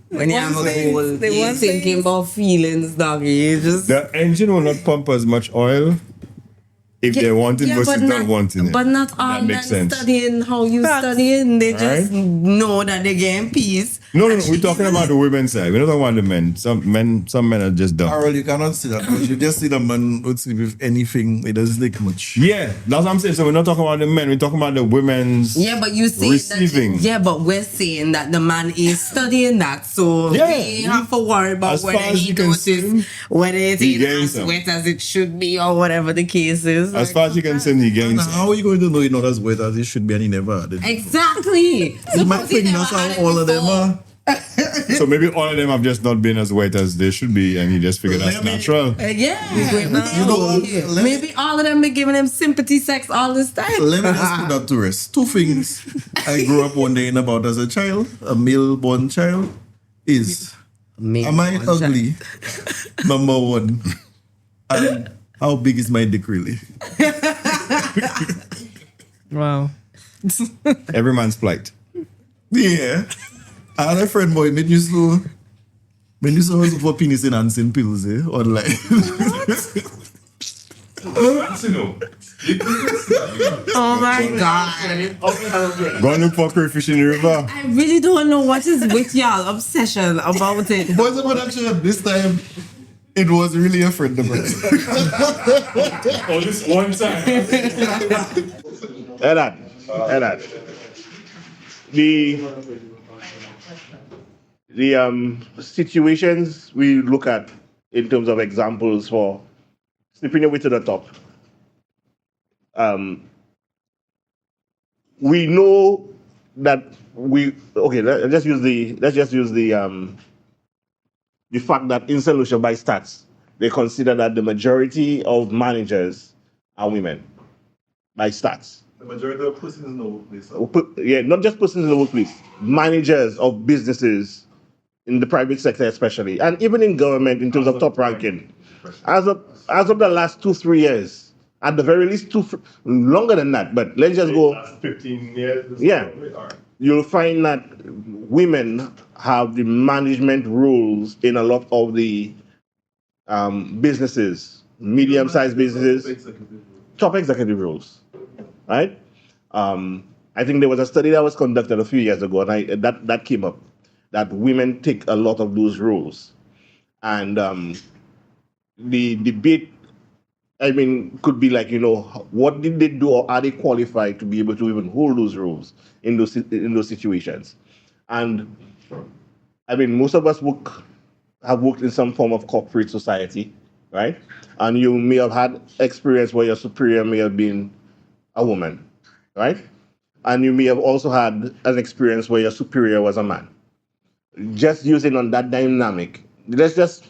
When you have a goal, They you're want thinking about feelings, doggy. You just The engine will not pump as much oil if they want it versus not wanting it. But not all That men makes sense. studying how you Facts. studying. They just Right? know that they're getting peace. No, we're talking about the women's side. We're not talking about the men. Some men are just dumb. Carol, you cannot see that. But you just see the man would sleep with anything. It doesn't take much. Yeah, that's what I'm saying. So we're not talking about the men. We're talking about the women's. Yeah, but you say Receiving. that. Yeah, but we're saying that the man is studying that, so Yeah. we have to worry about As far whether as he you can notices see, whether it he is gains as some. wet as it should be or whatever the case is. As far as you can send, he gains. Now, how are you going to know it not as wet as it should be and he never had it? Exactly. You might Suppose he think never that's had how it all of them before. are. So maybe all of them have just not been as wet as they should be, and he just figured that's Let me- natural. Yeah. You know what? Maybe all of them be giving him sympathy sex all this time. Let me just put that to rest. Two things I grew up wondering about as a child, a male-born child, is am I ugly? Number one. And how big is my dick really? Wow. Every man's plight. Yeah. I had a friend boy, when you saw look for penis enhancing pills, online. Oh my God. Go and look for crayfish in the river. I really don't know what is with y'all obsession about it. Boys of production, this time it was really a friend of mine. Oh, this one time. Edad. The situations we look at in terms of examples for slipping your way to the top. We know that let's just use the fact that in St. Lucia by stats, they consider that the majority of managers are women by stats. The majority of persons in the workplace. Yeah, not just persons in the workplace, managers of businesses in the private sector especially, and even in government in terms of top ranking. As of the last 2-3 years, at the very least longer than that, but let's just go. Last 15 years. Yeah. You'll find that women have the management roles in a lot of the businesses, medium-sized businesses, top executive roles, right? I think there was a study that was conducted a few years ago, and that came up, that women take a lot of those roles. And the debate, could be like, what did they do, or are they qualified to be able to even hold those roles in those situations? And most of us have worked in some form of corporate society, right? And you may have had experience where your superior may have been a woman, right? And you may have also had an experience where your superior was a man. Just using on that dynamic, let's just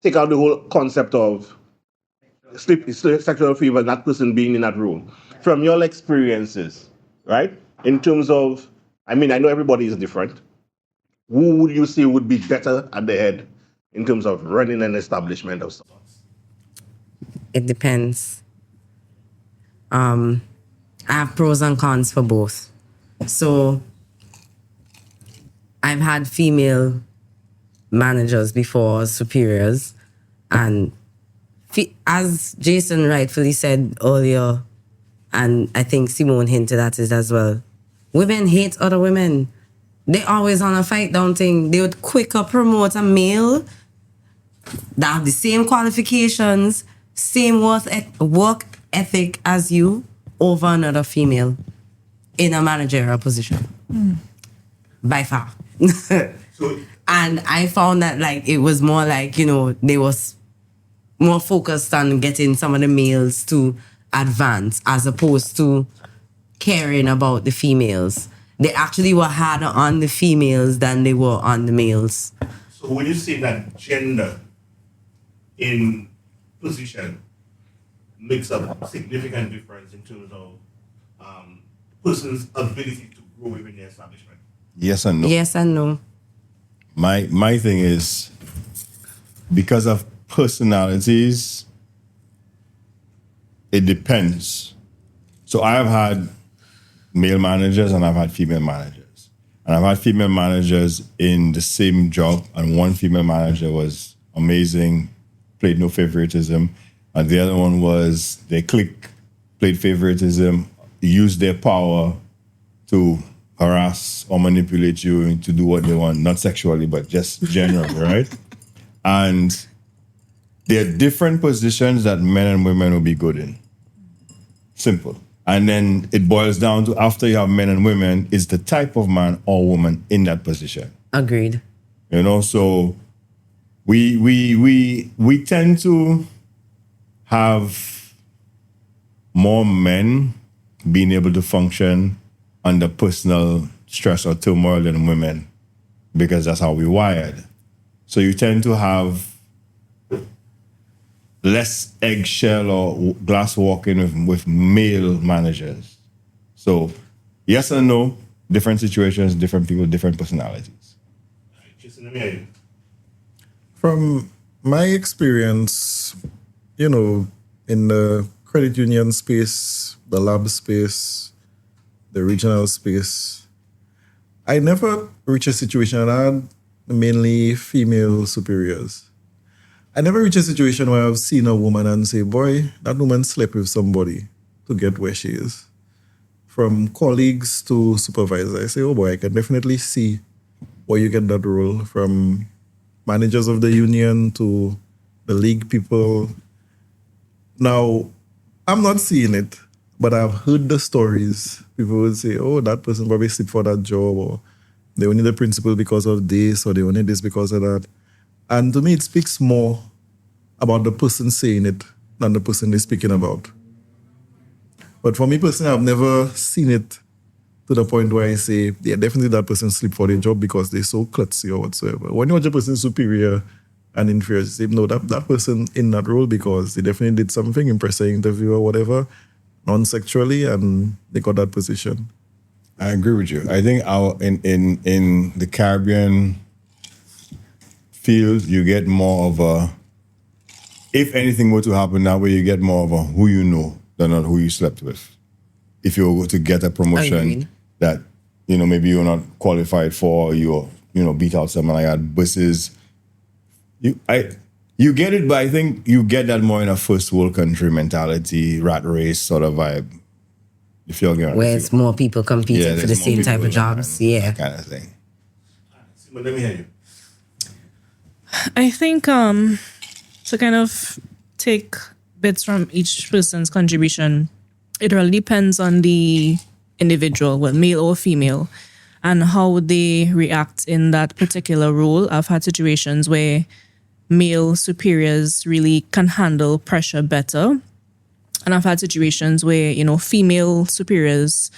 take out the whole concept of sexual fever, that person being in that role. From your experiences, right? In terms of, I know everybody is different. Who would you say would be better at the head in terms of running an establishment of sorts? It depends. I have pros and cons for both. So I've had female managers before, superiors, and as Jason rightfully said earlier, and I think Simone hinted at it as well, women hate other women. They always on a fight down thing. They would quicker promote a male that have the same qualifications, same work ethic as you over another female in a managerial position. By far. And I found that it was more like, they was more focused on getting some of the males to advance as opposed to caring about the females. They actually were harder on the females than they were on the males. So when you say that gender in position makes a significant difference in terms of person's ability to grow within the establishment. Yes and no. Yes and no. My thing is, because of personalities, it depends. So I have had male managers and I've had female managers. And I've had female managers in the same job, and one female manager was amazing, played no favoritism, and the other one was they played favoritism, used their power to harass or manipulate you to do what they want, not sexually, but just generally, right? And there are different positions that men and women will be good in. Simple. And then it boils down to, after you have men and women, is the type of man or woman in that position. Agreed. You know, so we tend to have more men being able to function under personal stress or turmoil than women, because that's how we're wired. So you tend to have less eggshell or glass walking with male managers. So yes and no, different situations, different people, different personalities. Jason, let me hear you. From my experience, you know, in the credit union space, the lab space, the regional space, I never reached a situation, and I had mainly female superiors. I never reached a situation where I've seen a woman and say, boy, that woman slept with somebody to get where she is. From colleagues to supervisors, I say, oh boy, I can definitely see where you get that role. From managers of the union to the league people. Now, I'm not seeing it, but I've heard the stories. People would say, oh, that person probably slept for that job, or they only the principal because of this, or they only this because of that. And to me, it speaks more about the person saying it than the person they're speaking about. But for me personally, I've never seen it to the point where I say, yeah, definitely that person sleep for their job because they're so klutzy or whatsoever. When you watch a person superior and inferior, you say, no, that person in that role because they definitely did something, impress an interview or whatever, non-sexually, and they got that position. I agree with you. I think in the Caribbean field, you get more of a, if anything were to happen that way, you get more of a who you know than not who you slept with. If you were to get a promotion Agreed. that, you know, maybe you're not qualified for, or you're, you know, beat out someone like that, versus you get it, but I think you get that more in a first world country mentality, rat race sort of vibe. If you're getting Where it's more people competing for the there's more same type people of jobs. Yeah. that kind of thing. But let me hear you. I think to kind of take bits from each person's contribution, it really depends on the individual, whether male or female, and how they react in that particular role. I've had situations where male superiors really can handle pressure better. And I've had situations where, you know, female superiors,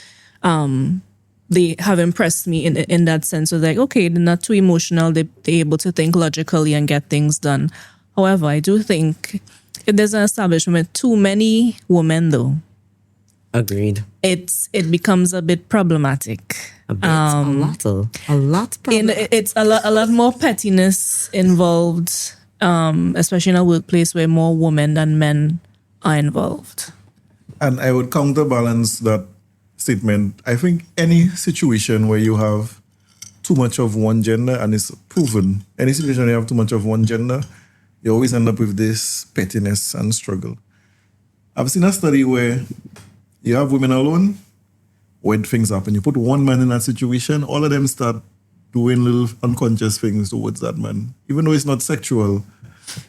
they have impressed me in that sense of like, okay, they're not too emotional. They're able to think logically and get things done. However, I do think if there's an establishment with too many women, though, Agreed. it becomes a bit problematic. A bit. A lot. It's a lot more pettiness involved, especially in a workplace where more women than men are involved. And I would counterbalance that statement. I think any situation where you have too much of one gender, and it's proven, any situation where you have too much of one gender, you always end up with this pettiness and struggle. I've seen a study where you have women alone, when things happen, you put one man in that situation, all of them start doing little unconscious things towards that man. Even though it's not sexual,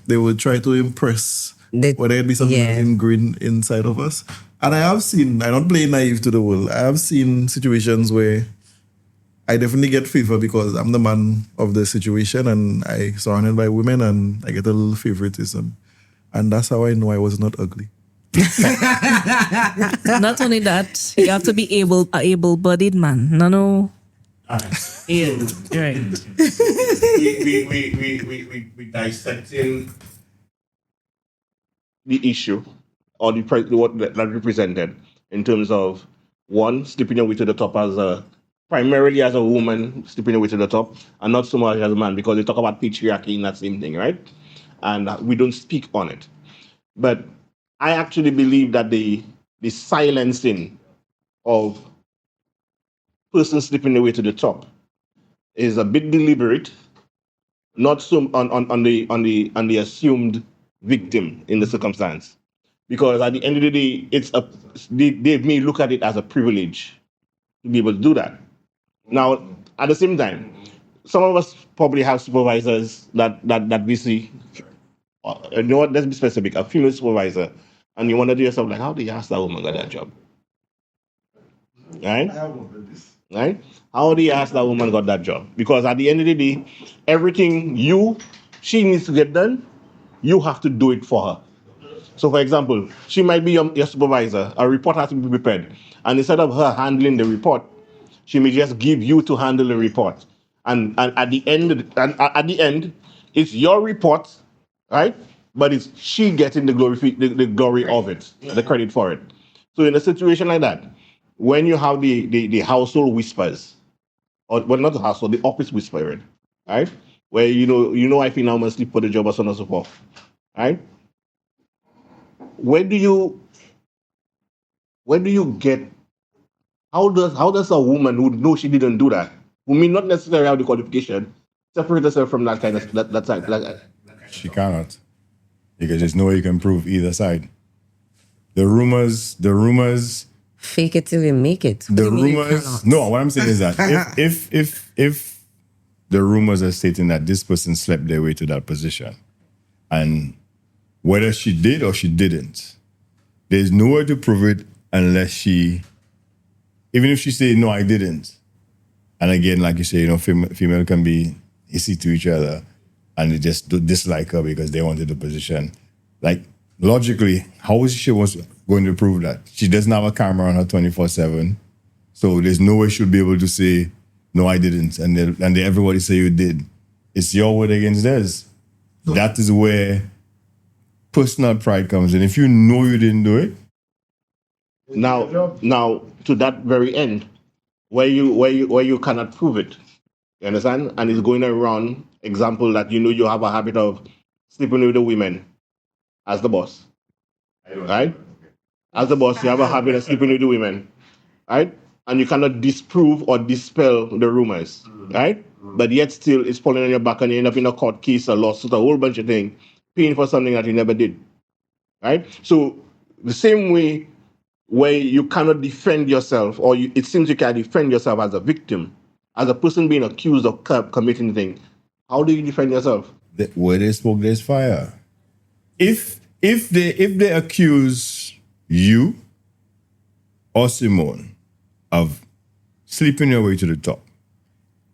they would try to impress, whether it be something that's ingrained inside of us. And I have seen, I don't play naive to the world, I have seen situations where I definitely get favor because I'm the man of the situation and I surrounded by women and I get a little favoritism. And that's how I know I was not ugly. Not only that, you have to be able-bodied man. No. Yeah, right. We dissecting the issue or what that represented in terms of one slipping your way to the top primarily as a woman slipping your way to the top, and not so much as a man, because they talk about patriarchy in that same thing, right? And we don't speak on it. But I actually believe that the silencing of persons slipping their way to the top is a bit deliberate, not so on the assumed victim in the circumstance, because at the end of the day, they may look at it as a privilege to be able to do that. Now, at the same time, some of us probably have supervisors that we see. You know what? Let's be specific. A female supervisor, and you wonder to yourself, like, how did you ask that woman got that job? Right? Right? How do you ask that woman got that job? Because at the end of the day, everything she needs to get done, you have to do it for her. So, for example, she might be your supervisor. A report has to be prepared, and instead of her handling the report, she may just give you to handle the report. And at the end, it's your report, right? But it's she getting the glory of it, the credit for it. So in a situation like that, when you have the household whispers, or well, not the household, the office whispering, right? Where you know I think now must sleep for the job or so on and so forth, right? Where do you get? How does a woman who knows she didn't do that, who may not necessarily have the qualification, separate herself from that kind of that side? She cannot, because there's no way you can prove either side. The rumors. Fake it till you make it. What do The you mean you rumors. cannot? No, what I'm saying is that if the rumors are stating that this person slept their way to that position, and whether she did or she didn't, there's no way to prove it unless even if she say no, I didn't. And again, like you say, female can be hissy to each other, and they just dislike her because they wanted the position. Like, logically, how is she going to prove that? She doesn't have a camera on her 24/7, so there's no way she'll be able to say, no, I didn't, and everybody say you did. It's your word against theirs. That is where personal pride comes in. If you know you didn't do it. Now to that very end, where you cannot prove it, you understand? And it's going around example that you have a habit of sleeping with the women as the boss, right? As the boss, you have a habit of sleeping with the women, right? And you cannot disprove or dispel the rumors, right? But yet still, it's falling on your back, and you end up in a court case, a lawsuit, a whole bunch of things, paying for something that you never did, right? So the same way where you cannot defend yourself, or it seems you can't defend yourself as a victim, as a person being accused of committing things, how do you defend yourself? Where there's smoke, there's fire. If they accuse you or Simone of sleeping your way to the top,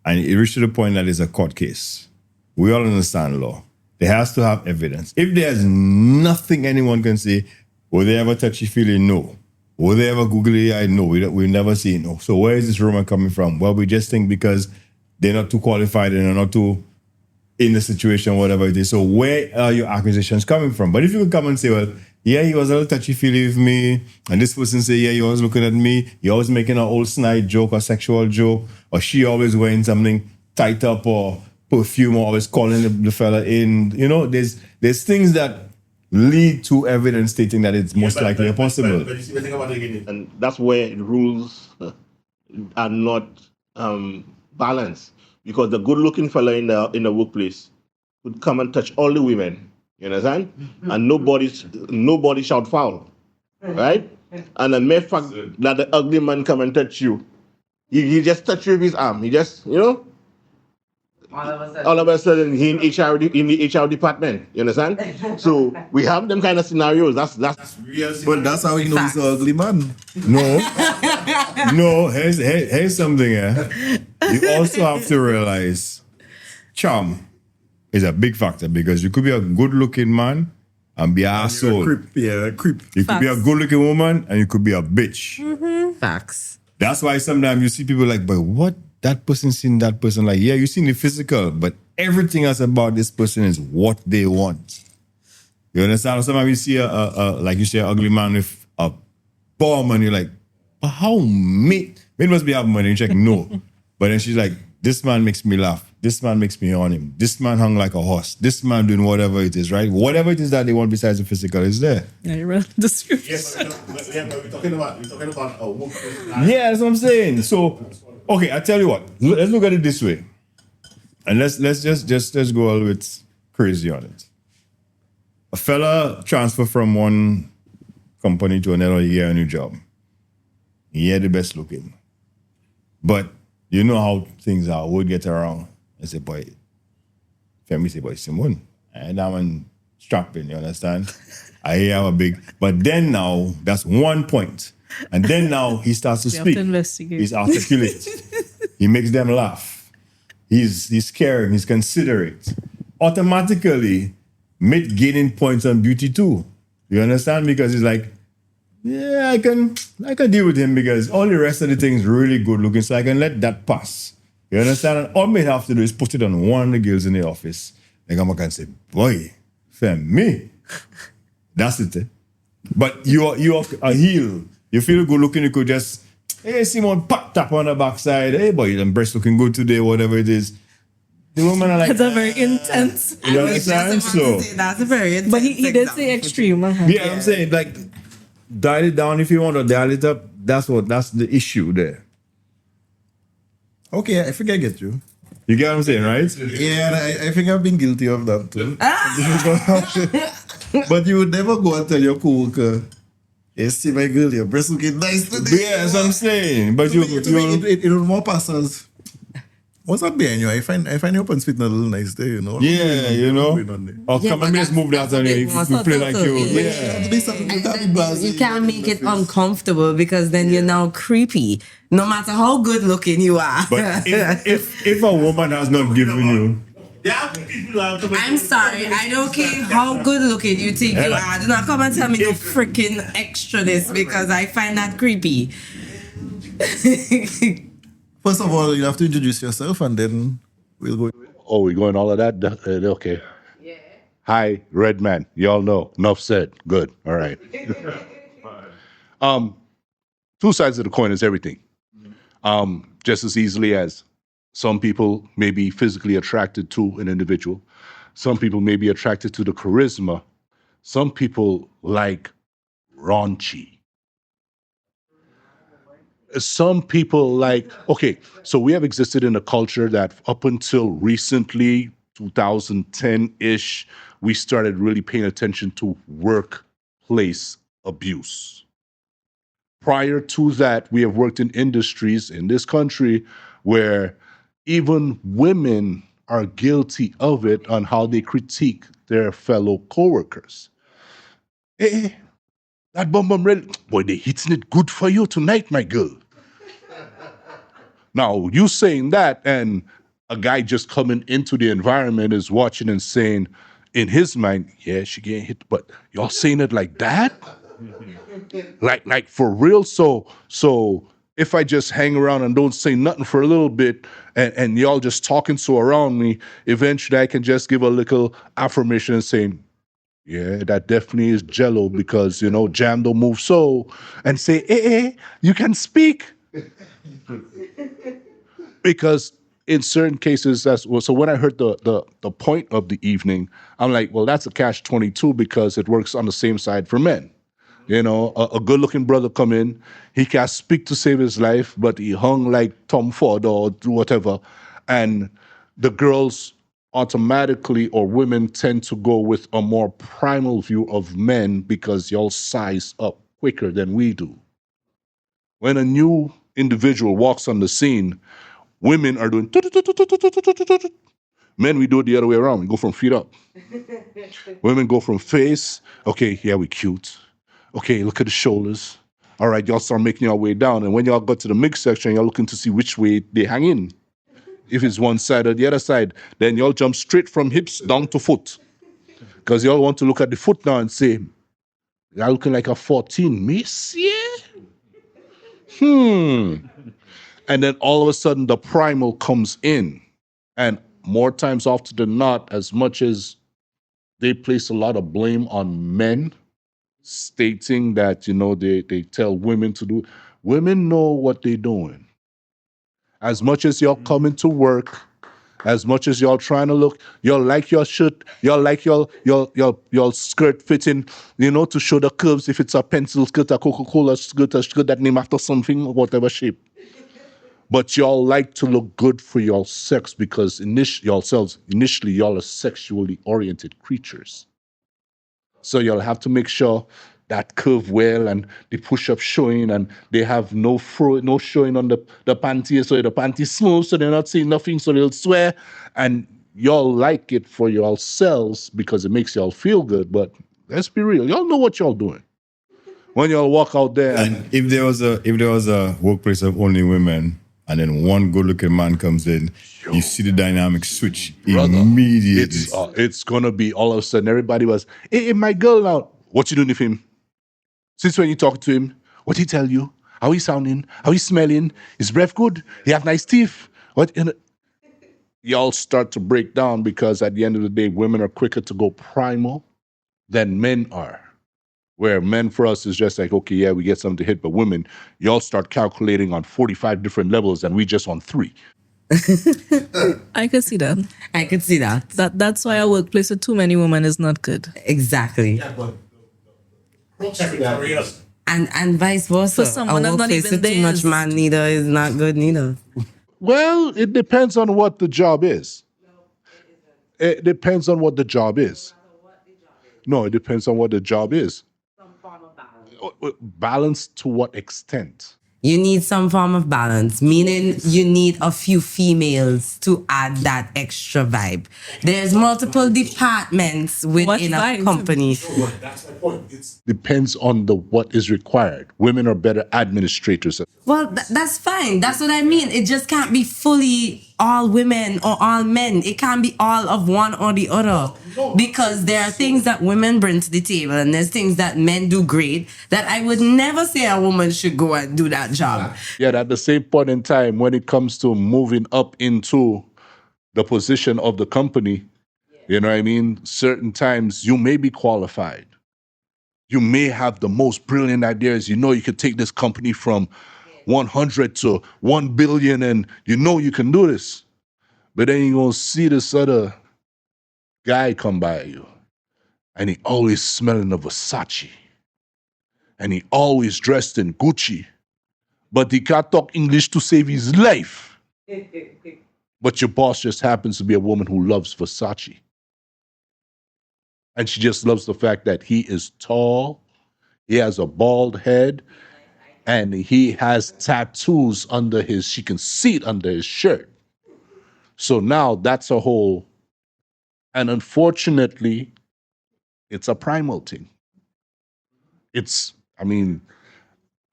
and it reached to the point that it's a court case, we all understand law. There has to have evidence. If there's nothing anyone can say, were they ever touchy-feely? No. Were they ever googly-eyed? No. We've never seen. No. So where is this rumor coming from? Well, we just think because they're not too qualified and they're not too in the situation, whatever it is. So where are your accusations coming from? But if you could come and say, well, yeah, he was a little touchy-feely with me, and this person say, yeah, he was looking at me, he always making an old snide joke or sexual joke, or she always wearing something tight up or perfume, or always calling the fella in. There's things that lead to evidence stating that it's most likely possible. But you see the thing about it again, And that's where the rules are not balanced, because the good-looking fella in the workplace would come and touch all the women. You understand? And nobody shout foul, right? And the mere fact that the ugly man come and touch you, he just touch you with his arm. He just, all of a sudden he in the HR department. You understand? So we have them kind of scenarios. That's real. But that's how he knows he's an ugly man. No. Here's something. You also have to realize charm is a big factor, because you could be a good-looking man and be an asshole. Creep. Yeah, creep. You could be a Facts. good-looking woman and you could be a bitch. Facts. That's why sometimes you see people like, but what? That person seen that person like, yeah, you seen the physical, but everything else about this person is what they want. You understand? Sometimes you see like you say, an ugly man with a bomb and you're like, but how mate must be having money? You check, no. But then she's like, this man makes me laugh. This man makes me on him. This man hung like a horse. This man doing whatever it is, right? Whatever it is that they want besides the physical is there. Yeah, you're right. Description. Yes, but we're talking about a workplace. Yeah, that's what I'm saying. So, okay, I tell you what. Let's look at it this way, and let's just go a little bit crazy on it. A fella transfer from one company to another, he get a new job. He had the best looking, but you know how things are. Would get around. I say, boy, family say, boy, Simon, and that one strapping. You understand? I have a big, but then now that's one point. And then now he starts to We have speak. to investigate. He's articulate. He makes them laugh. He's caring. He's considerate. Automatically, mid gaining points on beauty too. You understand? Because he's like, yeah, I can deal with him because all the rest of the things really good looking, so I can let that pass. You understand? And all me have to do is put it on one of the girls in the office. Like I'm gonna say, boy, fam, me. That's it. But you're a heel. You feel good looking, you could just, hey, Simon, pat tap on the backside. Hey, boy, your breast looking good today, whatever it is. The woman are like, That's a very intense. you understand? So, That's a very But he did say extreme. yeah, I'm saying, like, dial it down if you want to dial it up. That's the issue there. Okay, I think I get you. You get what I'm saying, right? Yeah, and I think I've been guilty of that too. But you would never go and tell your coworker, hey, see my girl, your breast looking nice today. Yeah, that's what I'm saying. But It would more pass as, what's up behind you? I find your pants fitting a little nice there, you know. yeah, you know. Going on there. Oh, come on, let's move that on here. If you play like you. Yeah. Yeah. To be something you can't be blasé. You can't make it uncomfortable because then you're now creepy, no matter how good looking you are. But if a woman has not given you, I'm sorry, I don't care how good looking you think you are. Do not come and tell me no freaking extraness because I find that creepy. First of all, you have to introduce yourself and then we'll go. Oh, we going all of that? Okay. Yeah. Hi, Red Man. Y'all know. Enough said. Good. All right. Two sides of the coin is everything. Just as easily as some people may be physically attracted to an individual. Some people may be attracted to the charisma. Some people like raunchy. Some people like, okay, so we have existed in a culture that up until recently, 2010-ish, we started really paying attention to workplace abuse. Prior to that, we have worked in industries in this country where even women are guilty of it on how they critique their fellow coworkers. Hey, that bum ready. Boy, they hitting it good for you tonight, my girl. Now, you saying that, and a guy just coming into the environment is watching and saying, in his mind, yeah, she getting hit, but y'all saying it like that? like for real? So if I just hang around and don't say nothing for a little bit, and y'all just talking so around me, eventually I can just give a little affirmation and saying, yeah, that definitely is jello because, you know, jam don't move so, and say, hey, you can speak. Because in certain cases, that's well, so when I heard the point of the evening, I'm like, well, that's a catch-22 because it works on the same side for men. You know, a good-looking brother come in, he can't speak to save his life, but he hung like Tom Ford or whatever, and the girls automatically, or women tend to go with a more primal view of men because y'all size up quicker than we do. When a new individual walks on the scene, women are doing men, we do it the other way around. We go from feet up. Women go from face, okay, yeah, we cute. Okay, look at the shoulders. All right, y'all start making your way down. And when y'all got to the mix section, y'all looking to see which way they hang in. If it's one side or the other side, then y'all jump straight from hips down to foot. Because you all want to look at the foot now and say, you're looking like a 14, monsieur? And then all of a sudden the primal comes in. And more times often than not, as much as they place a lot of blame on men, stating that, they tell women to do, women know what they're doing. As much as y'all coming to work, as much as y'all trying to look, y'all like your shirt, y'all like your skirt fitting, to show the curves, if it's a pencil skirt, a Coca-Cola skirt, a skirt that name after something, or whatever shape. But y'all like to look good for y'all sex because initially y'all are sexually oriented creatures. So you'll have to make sure that curve well and the push-up showing and they have no showing on the panties, so the panties smooth so they're not seeing nothing, so they'll swear. And y'all like it for yourselves because it makes y'all feel good. But let's be real, y'all know what y'all doing when y'all walk out there. And if there was a workplace of only women, and then one good-looking man comes in, you see the dynamic switch immediately. It's gonna be all of a sudden everybody was, hey, my girl now, what you doing with him? Since when you talk to him, what he tell you? How he sounding? How he smelling? His breath good? He have nice teeth? What? Y'all start to break down because at the end of the day, women are quicker to go primal than men are. Where men for us is just like, okay, yeah, we get something to hit, but women, y'all start calculating on 45 different levels and we just on 3. I could see that. I could see that. That's why a workplace with too many women is not good. Exactly. And vice versa. For someone a that's not workplace even with too much theirs. man neither is not good neither. Well, it depends on what the job is. It depends on what the job is. No, it depends on what the job is. Balance to what extent? You need some form of balance, meaning you need a few females to add that extra vibe. There's multiple departments within a vibe? company. That's my point. It's Depends on what is required. Women are better administrators. Well, that's fine. That's what I mean. It just can't be fully all women or all men. It can't be all of one or the other. Because there are things that women bring to the table and there's things that men do great that I would never say a woman should go and do that job. Yet at the same point in time, when it comes to moving up into the position of the company, you know what I mean? Certain times you may be qualified. You may have the most brilliant ideas. You could take this company from 100 to 1 billion and you can do this. But then you're going to see this other guy come by you and he always smelling of Versace and he always dressed in Gucci, but he can't talk English to save his life. But your boss just happens to be a woman who loves Versace. And she just loves the fact that he is tall, he has a bald head, and he has tattoos she can see it under his shirt. So now that's a whole, and unfortunately, it's a primal thing.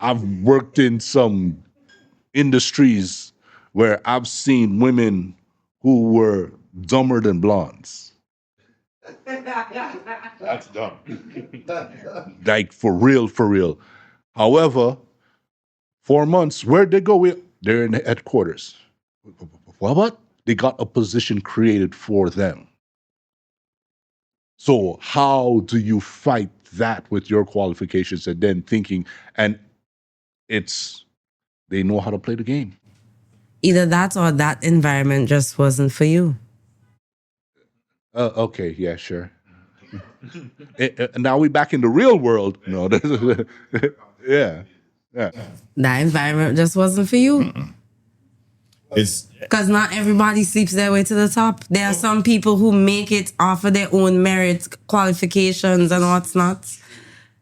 I've worked in some industries where I've seen women who were dumber than blondes. That's dumb. Like for real. However, 4 months, where'd they go? They're in the headquarters. What? They got a position created for them. So how do you fight that with your qualifications and then thinking, and they know how to play the game. Either that or that environment just wasn't for you. Okay, yeah, sure. Now we back in the real world. No, yeah. That environment just wasn't for you. It's Because not everybody sleeps their way to the top. There are some people who make it off of their own merit, qualifications, and what's not.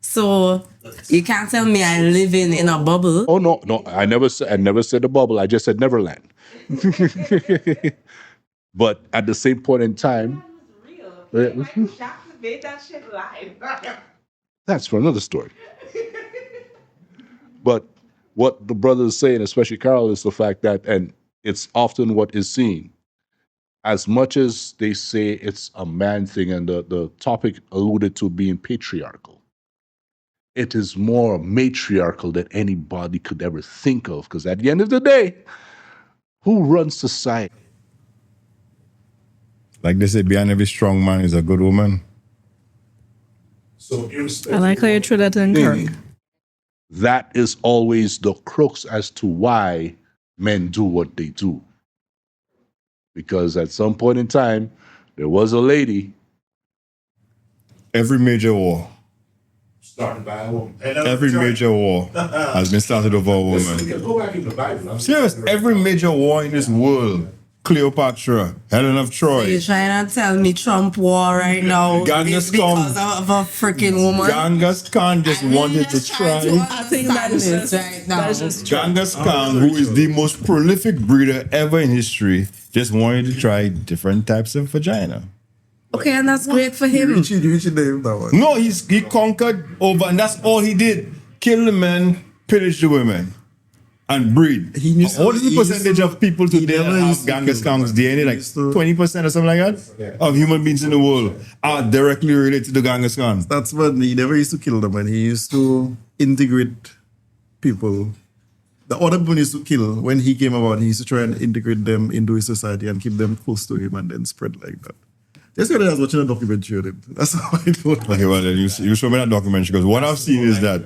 So you can't tell me I live in a bubble. Oh no, I never said a bubble. I just said Neverland. But at the same point in time, that's for another story. But what the brother is saying, especially Carol, is the fact that, and it's often what is seen, as much as they say it's a man thing, and the topic alluded to being patriarchal, it is more matriarchal than anybody could ever think of. Because at the end of the day, who runs society? Like they say, behind every strong man is a good woman. So I irrespective like how you of threw that in, Kirk. That is always the crux as to why men do what they do. Because at some point in time, there was a lady. Every major war, started by a woman. every major war has been started over a woman. Go back in the Bible. I'm Serious, every major war in this world, Cleopatra, Helen of Troy, You're trying to tell me Trump war right now Genghis is because of a freaking woman? Genghis Khan just wanted to try. I think that is just- right now. that's just Genghis Khan, who is the most prolific breeder ever in history, just wanted to try different types of vagina. Okay, and that's great for him. You should name that one. No, he conquered over, and that's all he did. Kill the men, pillage the women, and breed. He used to- What is the he used percentage to- of people today never that used have to Genghis kill Khan's them. DNA? He Like used to- 20% or something like that of human beings in the world are directly related to Genghis Khan. That's what he never used to kill them, and he used to integrate people. The other people he used to kill when he came about, he used to try and integrate them into his society and keep them close to him and then spread like that. Just when I was watching a documentary on it. That's how I know. Okay, well, then you show me that documentary because what I've seen is that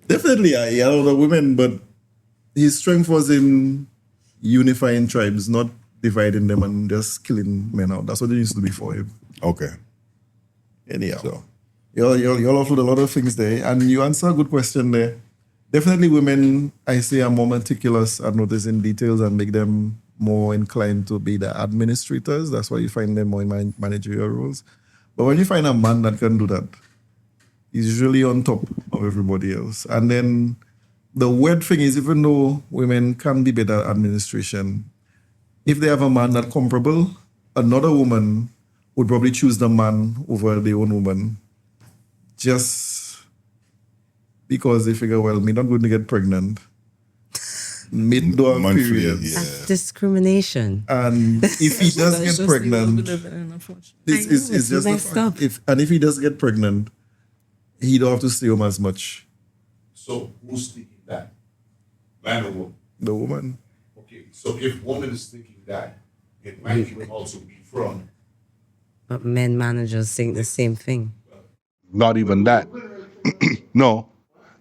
Definitely, I know the women, but his strength was in unifying tribes, not dividing them and just killing men out. That's what it used to be for him. okay. Anyhow, So you're off with a lot of things there, and you answer a good question there. Definitely, women, I say, are more meticulous at noticing details and make them more inclined to be the administrators. That's why you find them more in managerial roles. But when you find a man that can do that, he's usually on top of everybody else. And then the weird thing is, even though women can be better at administration, if they have a man that's comparable, another woman would probably choose the man over their own woman just because they figure, well, me not going to get pregnant. Mid do have monthly, periods. yeah. That's discrimination. And if he does get pregnant, this is it's just the messed fact. up. If he does get pregnant, he don't have to stay home as much. So who's thinking that? Man or woman? The woman. Okay, so if woman is thinking that, it might even also be from But men managers think the same thing. Not even that. No,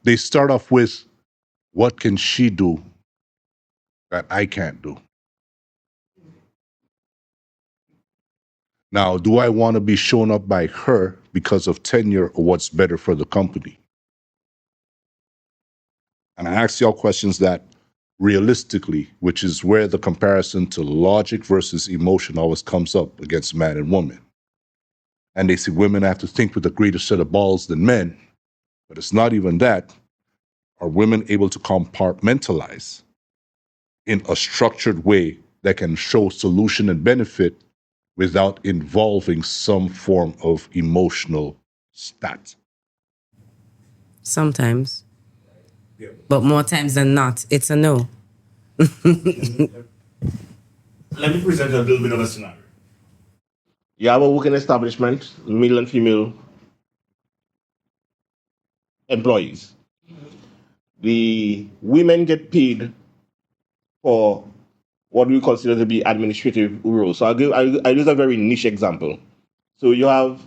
they start off with, what can she do that I can't do? Now, do I want to be shown up by her because of tenure or what's better for the company? And I ask y'all questions that realistically, which is where the comparison to logic versus emotion always comes up against man and woman. And they say women have to think with a greater set of balls than men, but it's not even that. Are women able to compartmentalize in a structured way that can show solution and benefit without involving some form of emotional stat? Sometimes. But more times than not, it's a no. Let me present a little bit of a scenario. You have a working establishment, male and female employees. The women get paid for what we consider to be administrative roles. So I'll use a very niche example. So you have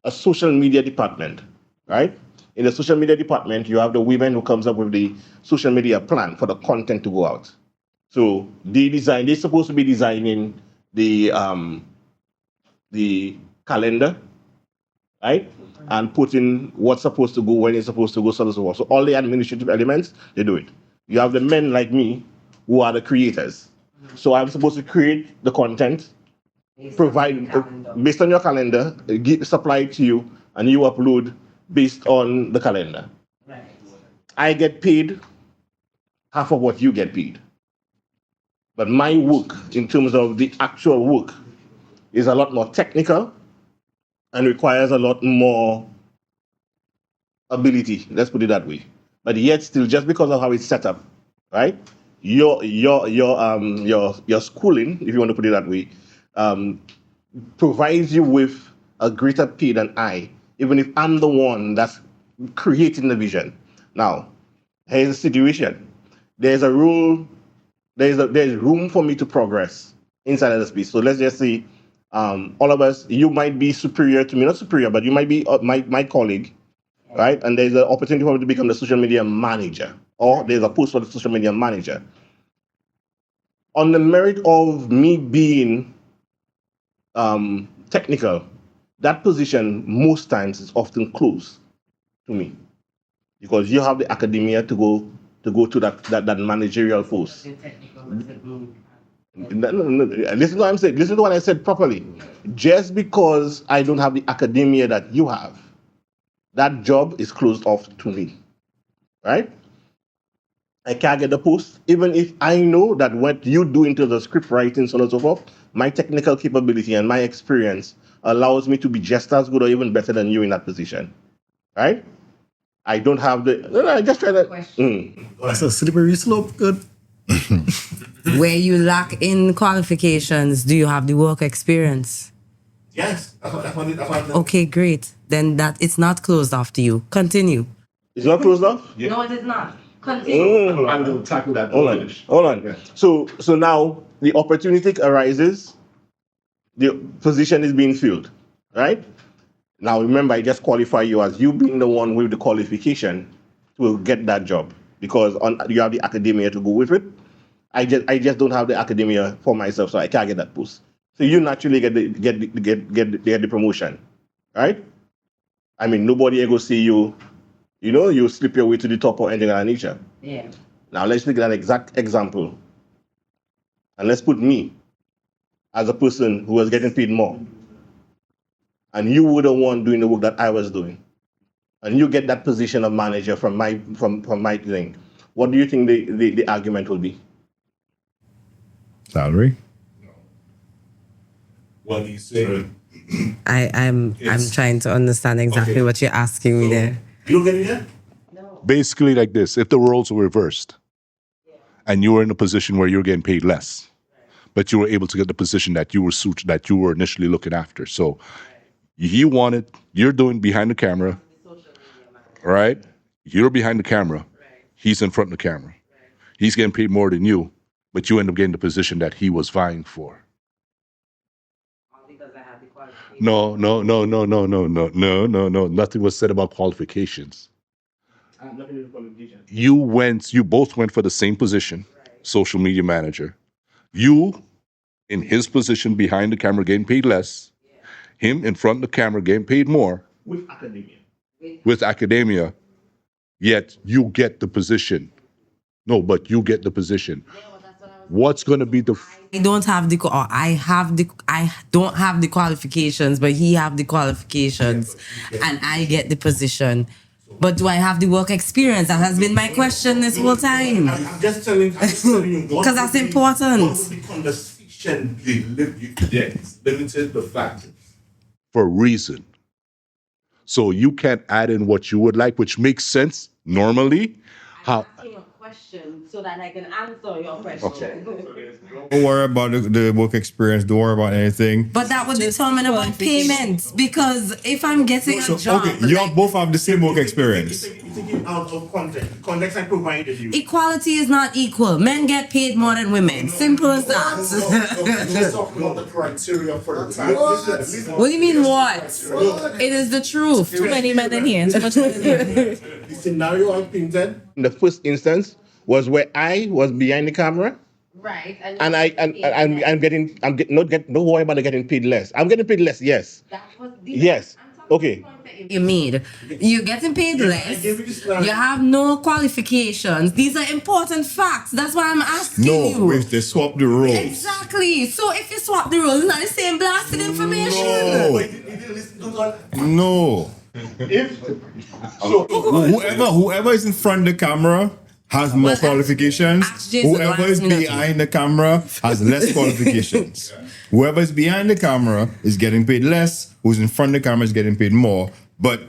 a social media department, right? In the social media department, you have the women who comes up with the social media plan for the content to go out. So they're supposed to be designing the calendar, right? And putting what's supposed to go, when it's supposed to go, so on and so forth. So all the administrative elements, they do it. You have the men like me who are the creators. So I'm supposed to create the content, provide based on your calendar, supply it to you, and you upload based on the calendar. I get paid half of what you get paid. But my work, in terms of the actual work, is a lot more technical and requires a lot more ability, let's put it that way. But yet still, just because of how it's set up, right? your schooling, if you want to put it that way, provides you with a greater pay than I, even if I'm the one that's creating the vision. Now, here's the situation. There's a rule. There's room for me to progress inside of the space. So let's just say, all of us, you might be superior to me, not superior, but you might be my colleague, right? And there's an opportunity for me to become the social media manager, or there's a post for the social media manager. On the merit of me being technical, that position most times is often closed to me, because you have the academia to go to that managerial post. No, listen to what I'm saying. Listen to what I said properly. Just because I don't have the academia that you have, that job is closed off to me, right? I can't get the post, even if I know that what you do into the script writing, so on and so forth, my technical capability and my experience allows me to be just as good or even better than you in that position, right? I don't have the. No, I just try to. That's a slippery slope. Good. Where you lack in qualifications, do you have the work experience? Yes, that's what Okay, great. Then that it's not closed off to you. Continue. It's not closed off? No, it is not. Continue. I'm going to tackle that. Hold on. So now the opportunity arises, the position is being filled, right? Now remember, I just qualify you as you being the one with the qualification to get that job, because you have the academia to go with it. I just don't have the academia for myself, so I can't get that post. So you naturally get the promotion, right? I mean, nobody ever see you. You know, you slip your way to the top or anything of that nature. Yeah. Now let's take an exact example, and let's put me as a person who was getting paid more, and you were the one doing the work that I was doing, and you get that position of manager from my thing. What do you think the argument will be? Salary. What he's saying. I'm trying to understand exactly what you're asking me there. You don't get it yet? Basically, like this: if the roles were reversed, and you were in a position where you're getting paid less, but you were able to get the position that you were initially looking after. So you're doing behind the camera, right? You're behind the camera. He's in front of the camera. He's getting paid more than you, but you end up getting the position that he was vying for. No. Nothing was said about qualifications. You both went for the same position, social media manager. You, in his position behind the camera, getting paid less. Him in front of the camera, getting paid more. With academia. Yet you get the position. No, but you get the position. What's going to be the... I don't have I don't have the qualifications, but he have the qualifications, and I get the position. But do I have the work experience? That has been my question this whole time. I'm just telling you. Because that's important. What was the conversation limited the fact? For a reason. So you can't add in what you would like, which makes sense normally. How... Question so that I can answer your question. Okay. Don't worry about the work experience. Don't worry about anything. But that would determine about payments, because if I'm getting a job, Okay, you both have the same work experience. You take it out of context. Context I provided you. Equality is not equal. Men get paid more than women. Simple as that. Let's talk about the criteria for the time. What do you mean what? It is the truth. Too many men in here. Too much men in here. The scenario I painted. In the first instance was where I was behind the camera, Right. and don't worry about getting paid less. I'm getting paid less, yes. Yes. Okay. You made. You're getting paid less. You have no qualifications. These are important facts. That's why I'm asking you. No, if they swap the roles. Exactly. So if you swap the roles, it's not the same blasted information. No. Whoever is in front of the camera has more qualifications. ask Jason, Whoever don't is ask me nothing. behind the camera has less qualifications. Whoever is behind the camera is getting paid less. Who's in front of the camera is getting paid more. But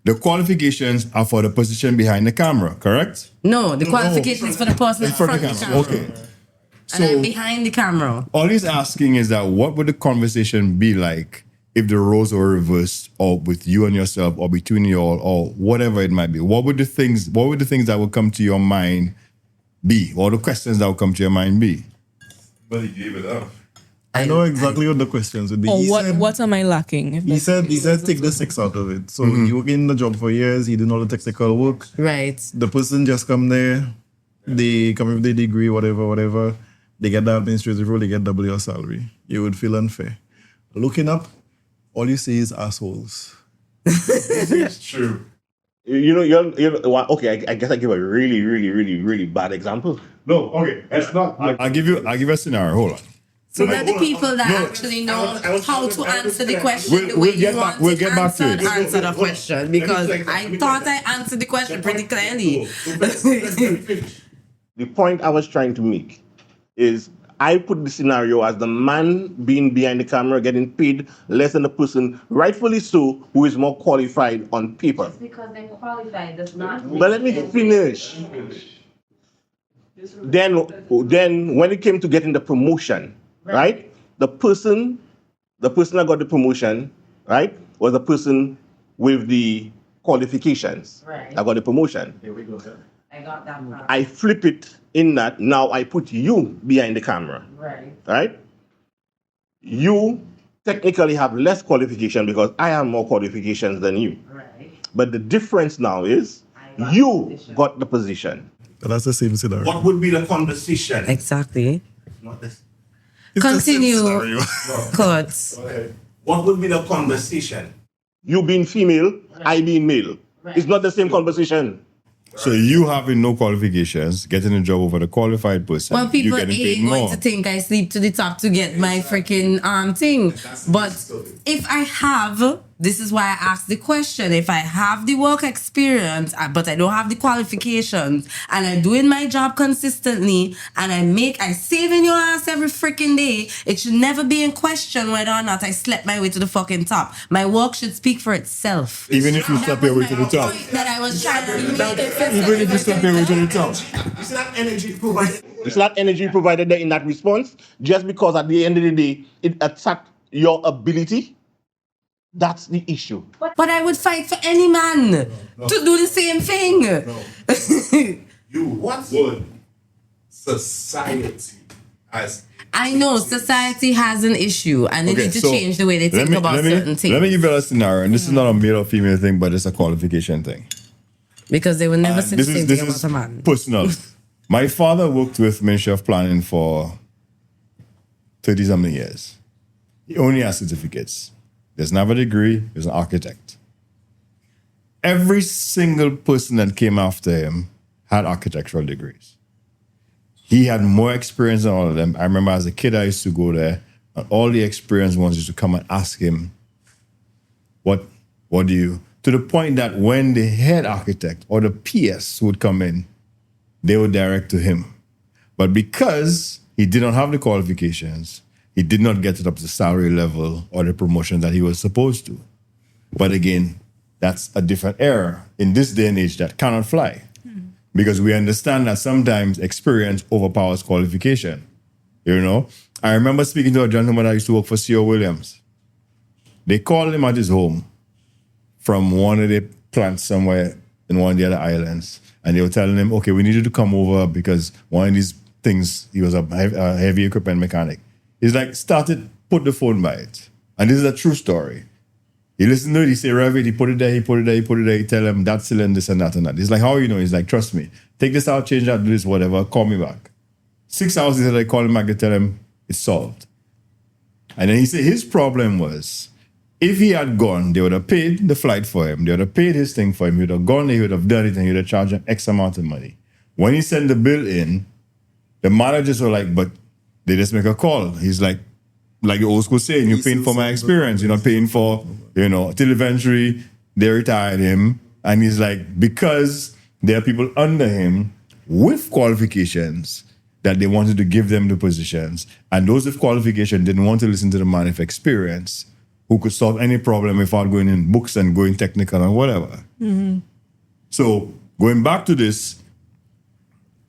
The qualifications are for the position behind the camera, correct? No, the qualification is for the person in front of the camera. Okay. And I'm behind the camera. All he's asking is that what would the conversation be like if the roles were reversed, or with you and yourself, or between you all, or whatever it might be? What would the things that would come to your mind be? Or the questions that would come to your mind be? But he gave it up. I know exactly what the questions would be. Or He said- what am I lacking? He said take the 6 out of it. So you work in the job for years, you do all the technical work. Right. The person just come there, they come with their degree, whatever. They get the administrative role, they get double your salary. You would feel unfair. Looking up, all you see is assholes. It's true. Okay, I guess I give a really, really, really, really bad example. No, okay. It's not like I'll give you a scenario. Hold on. So that the people that actually know how to answer the question the way you want we'll it get back to answered, it. answer the question. Because I thought I answered the question pretty clearly. The point I was trying to make is I put the scenario as the man being behind the camera getting paid less than the person, rightfully so, who is more qualified on paper. Because they're qualified does not. But let me finish. Then when it came to getting the promotion, right? The person that got the promotion, right, was the person with the qualifications. Right. I got the promotion. I got that part. I flip it in that now I put you behind the camera. Right. Right? You technically have less qualification because I have more qualifications than you. Right. But the difference now is you got the position. But that's the same scenario. What would be the conversation? Exactly. Not this. It's the same Continue. scenario. Courts. What would be the conversation? You being female, I being male. It's not the same conversation. So you having no qualifications, getting a job over the qualified person, Well, people you getting paid ain't going more. to think I sleep to the top to get my freaking thing. But if I have, this is why I asked the question. If I have the work experience, but I don't have the qualifications, and I'm doing my job consistently, and I save in your ass every freaking day, it should never be in question whether or not I slept my way to the fucking top. My work should speak for itself. Even if you step your way to the top. That I was trying to make. Even if you step your way to the top. It's not energy provided. It's not energy provided there in that response, just because at the end of the day, it attacks your ability. That's the issue. But I would fight for any man to do the same thing. What would society as I know society has an issue and they need to change the way they think about certain things. Let me give you a scenario, and this is not a male or female thing, but it's a qualification thing. Because they will never say the same thing about a man. Personal. My father worked with Ministry of Planning for 30-something years. He only has certificates. Doesn't have a degree. He's an architect. Every single person that came after him had architectural degrees. He had more experience than all of them. I remember as a kid, I used to go there, and all the experienced ones used to come and ask him, what do you... To the point that when the head architect or the PS would come in, they would direct to him. But because he did not have the qualifications, he did not get it up to the salary level or the promotion that he was supposed to. But again, that's a different era in this day and age that cannot fly. Because we understand that sometimes experience overpowers qualification. You know? I remember speaking to a gentleman that used to work for C.O. Williams. They called him at his home from one of the plants somewhere in one of the other islands. And they were telling him, okay, we need you to come over because one of these things, he was a heavy equipment mechanic. He's like, put the phone by it. And this is a true story. He listened to it, he said, Rev it, he put it there, he tell him that's cylinder, this and that and that. He's like, how you know? He's like, trust me, take this out, change that, do this, whatever, call me back. 6 hours later, they call him back, they tell him it's solved. And then he said his problem was, if he had gone, they would have paid the flight for him. They would have paid his thing for him. He would have gone there, he would have done it, and he would have charged him X amount of money. When he sent the bill in, the managers were like, but they just make a call. He's like the old school saying, you're paying for my experience. You're not paying for, till eventually they retired him. And he's like, because there are people under him with qualifications that they wanted to give them the positions. And those with qualification didn't want to listen to the man with experience. who could solve any problem without going in books and going technical and whatever. So going back to this,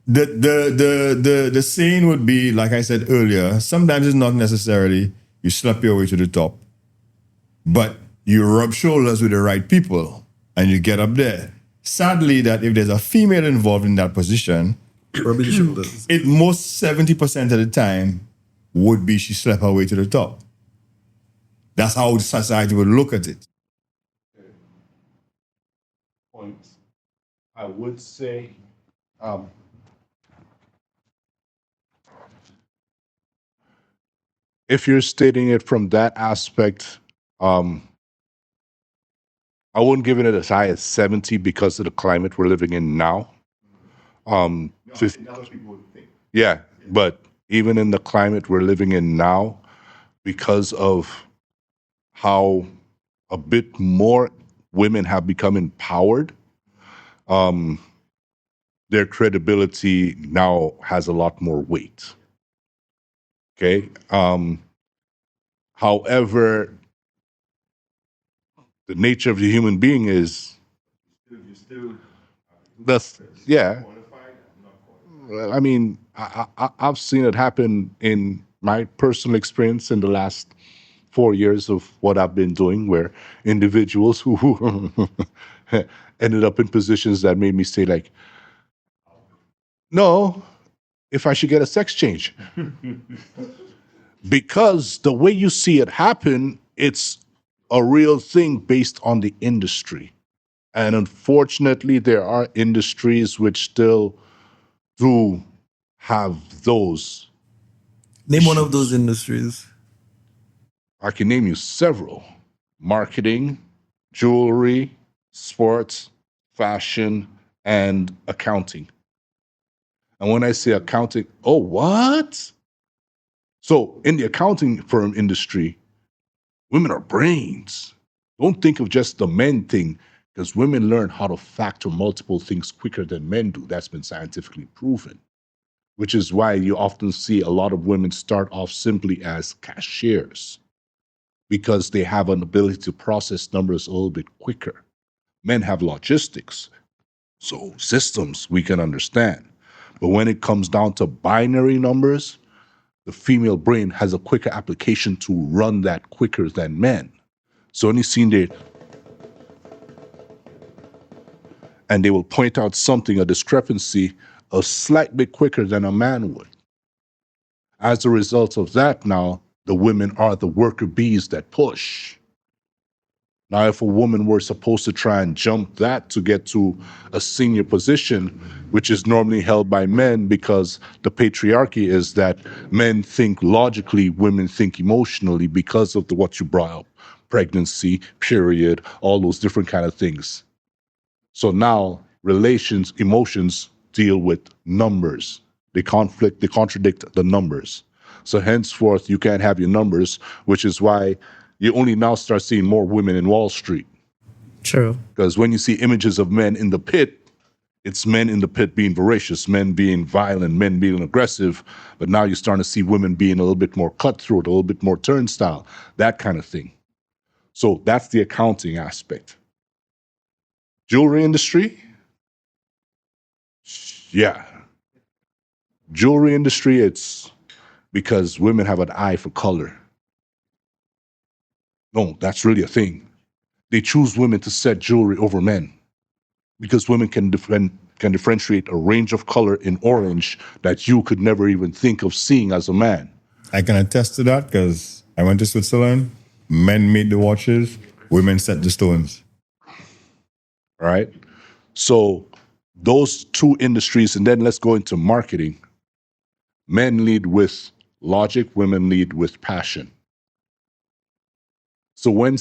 the saying would be, like I said earlier, sometimes it's not necessarily you slap your way to the top, but you rub shoulders with the right people and you get up there. Sadly, that if there's a female involved in that position, Rubbing shoulders. it most 70% of the time would be she slept her way to the top. That's how society would look at it. Points. I would say, if you're stating it from that aspect, I wouldn't give it as high as 70 because of the climate we're living in now. 50, yeah, but even in the climate we're living in now, because of how a bit more women have become empowered, their credibility now has a lot more weight. Okay. However, the nature of the human being is that's yeah. I mean, I've seen it happen in my personal experience in the last 4 years of what I've been doing, where individuals who ended up in positions that made me say, like, no, if I should get a sex change. Because the way you see it happen, it's a real thing based on the industry. And unfortunately, there are industries which still do have those. Name one of those industries. I can name you several: marketing, jewelry, sports, fashion, and accounting. And when I say accounting, oh, what? So in the accounting firm industry, women are brains. Don't think of just the men thing, because women learn how to factor multiple things quicker than men do. That's been scientifically proven, which is why you often see a lot of women start off simply as cashiers, because they have an ability to process numbers a little bit quicker. Men have logistics, so systems we can understand. But when it comes down to binary numbers, the female brain has a quicker application to run that quicker than men. So when you see they, and they will point out something, a discrepancy, a slight bit quicker than a man would. As a result of that, now the women are the worker bees that push. Now, if a woman were supposed to try and jump that to get to a senior position, which is normally held by men, because the patriarchy is that men think logically, women think emotionally, because of what you brought up: pregnancy, period, all those different kind of things. So now relations, emotions deal with numbers. They contradict the numbers. So henceforth, you can't have your numbers, which is why you only now start seeing more women in Wall Street. True. Because when you see images of men in the pit, it's men in the pit being voracious, men being violent, men being aggressive. But now you're starting to see women being a little bit more cutthroat, a little bit more turnstile, that kind of thing. So that's the accounting aspect. Jewelry industry? Yeah. Jewelry industry, it's because women have an eye for color. No, that's really a thing. They choose women to set jewelry over men because women can differentiate a range of color in orange that you could never even think of seeing as a man. I can attest to that because I went to Switzerland. Men made the watches, women set the stones. All right. So those two industries, and then let's go into marketing. Men lead with logic, women lead with passion. So when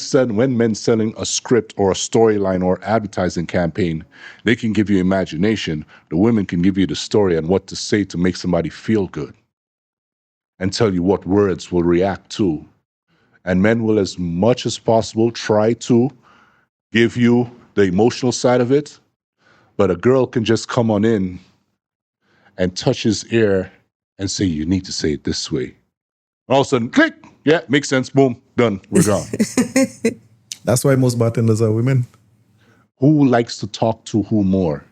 men selling a script or a storyline or advertising campaign, they can give you imagination. The women can give you the story and what to say to make somebody feel good and tell you what words will react to. And men will, as much as possible, try to give you the emotional side of it. But a girl can just come on in and touch his ear and say, you need to say it this way. All of a sudden, click. Yeah, makes sense. Boom, done. We're gone. That's why most bartenders are women. Who likes to talk to who more?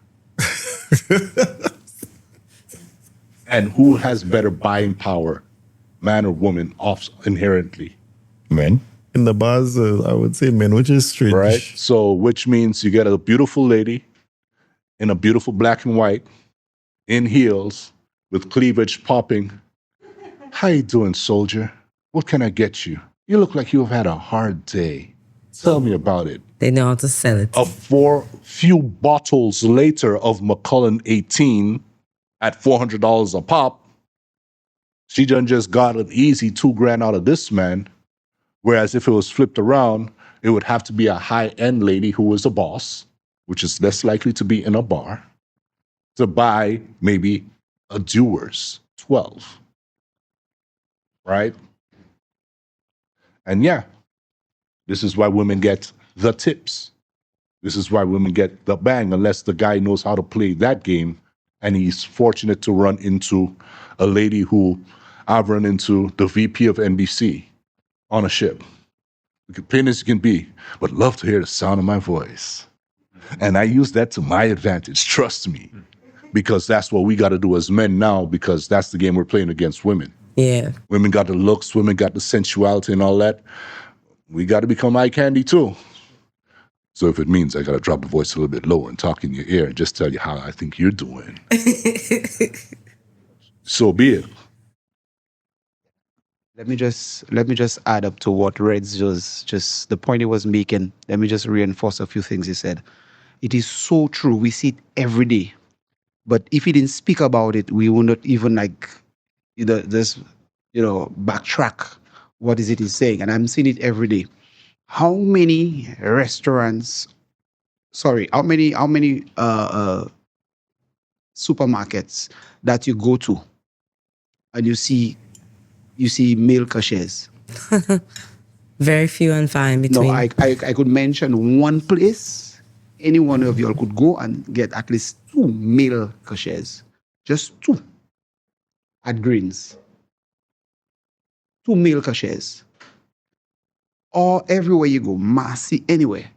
And who has better buying power, man or woman, off inherently? Men. In the bars, I would say men, which is strange. Right? So, which means you get a beautiful lady in a beautiful black and white, in heels, with cleavage popping. How you doing, soldier? What can I get you? You look like you've had a hard day. Tell me about it. They know how to sell it. A few bottles later of Macallan 18 at $400 a pop, she done just got an easy $2,000 out of this man. Whereas if it was flipped around, it would have to be a high-end lady who was a boss, which is less likely to be in a bar, to buy maybe a Dewar's 12. Right? And yeah, this is why women get the tips. This is why women get the bang, unless the guy knows how to play that game and he's fortunate to run into a lady who I've run into, the VP of NBC, on a ship. Plain as you can be, but love to hear the sound of my voice. And I use that to my advantage, trust me, because that's what we got to do as men now, because that's the game we're playing against women. Yeah. Women got the looks, women got the sensuality and all that. We got to become eye candy too. So if it means I got to drop the voice a little bit lower and talk in your ear and just tell you how I think you're doing, so be it. Let me just add up to what Reds just the point he was making. Let me just reinforce a few things he said. It is so true. We see it every day. But if he didn't speak about it, we would not even backtrack what is it he's saying. And I'm seeing it every day. How many supermarkets that you go to and you see male cashiers? Very few and far in between. No, I could mention one place. Any one of you all could go and get at least 2 male cashiers. Just 2 at Greens. 2 male cashiers. Or everywhere you go, Massy, anywhere.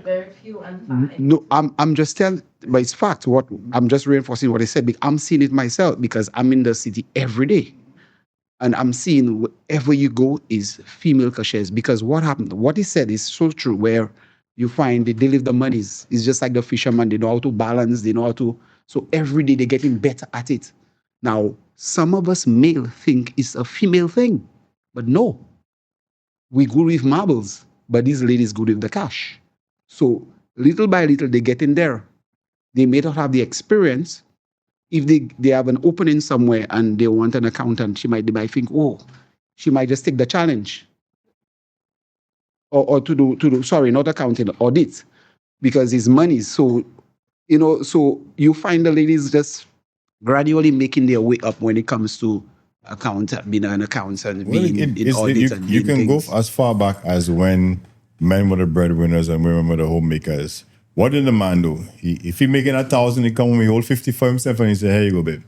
Very few and far. No, I'm just telling, but it's fact. What I'm just reinforcing what I said. Because I'm seeing it myself because I'm in the city every day, and I'm seeing wherever you go is female cashiers. Because what happened? What he said is so true. Where you find they leave the monies. It's just like the fisherman. They know how to balance. They know how to. So every day they're getting better at it. Now, some of us male think it's a female thing, but no. We good with marbles, but these ladies good with the cash. So little by little, they get in there. They may not have the experience. If they have an opening somewhere and they want an accountant, they might think, oh, she might just take the challenge. Or to do, sorry, not accounting, audit, because it's money. So, so you find the ladies just gradually making their way up when it comes to being an accountant, being in audit. You can go as far back as when men were the breadwinners and women were the homemakers. What did the man do? If he making 1,000, he come home, he hold 50 for himself, and he say, "Here you go, babe.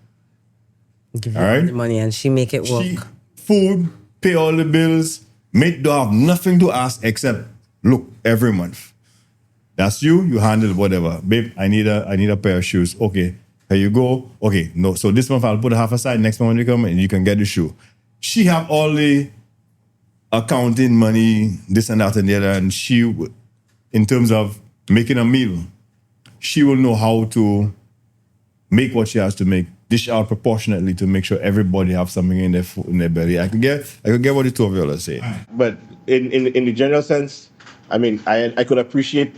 Give all her right, the money, and she make it work. Food, pay all the bills. Mate don't have nothing to ask except look every month. That's you. You handle whatever, babe. I need a pair of shoes. Okay, here you go. Okay, no. So this month I'll put half aside. Next month when you come, and you can get the shoe. She have all the accounting money, this and that and the other, and she, in terms of making a meal, she will know how to make what she has to make, dish out proportionately to make sure everybody have something in their belly. I could get what the two of you are saying. But in the general sense, I mean, I could appreciate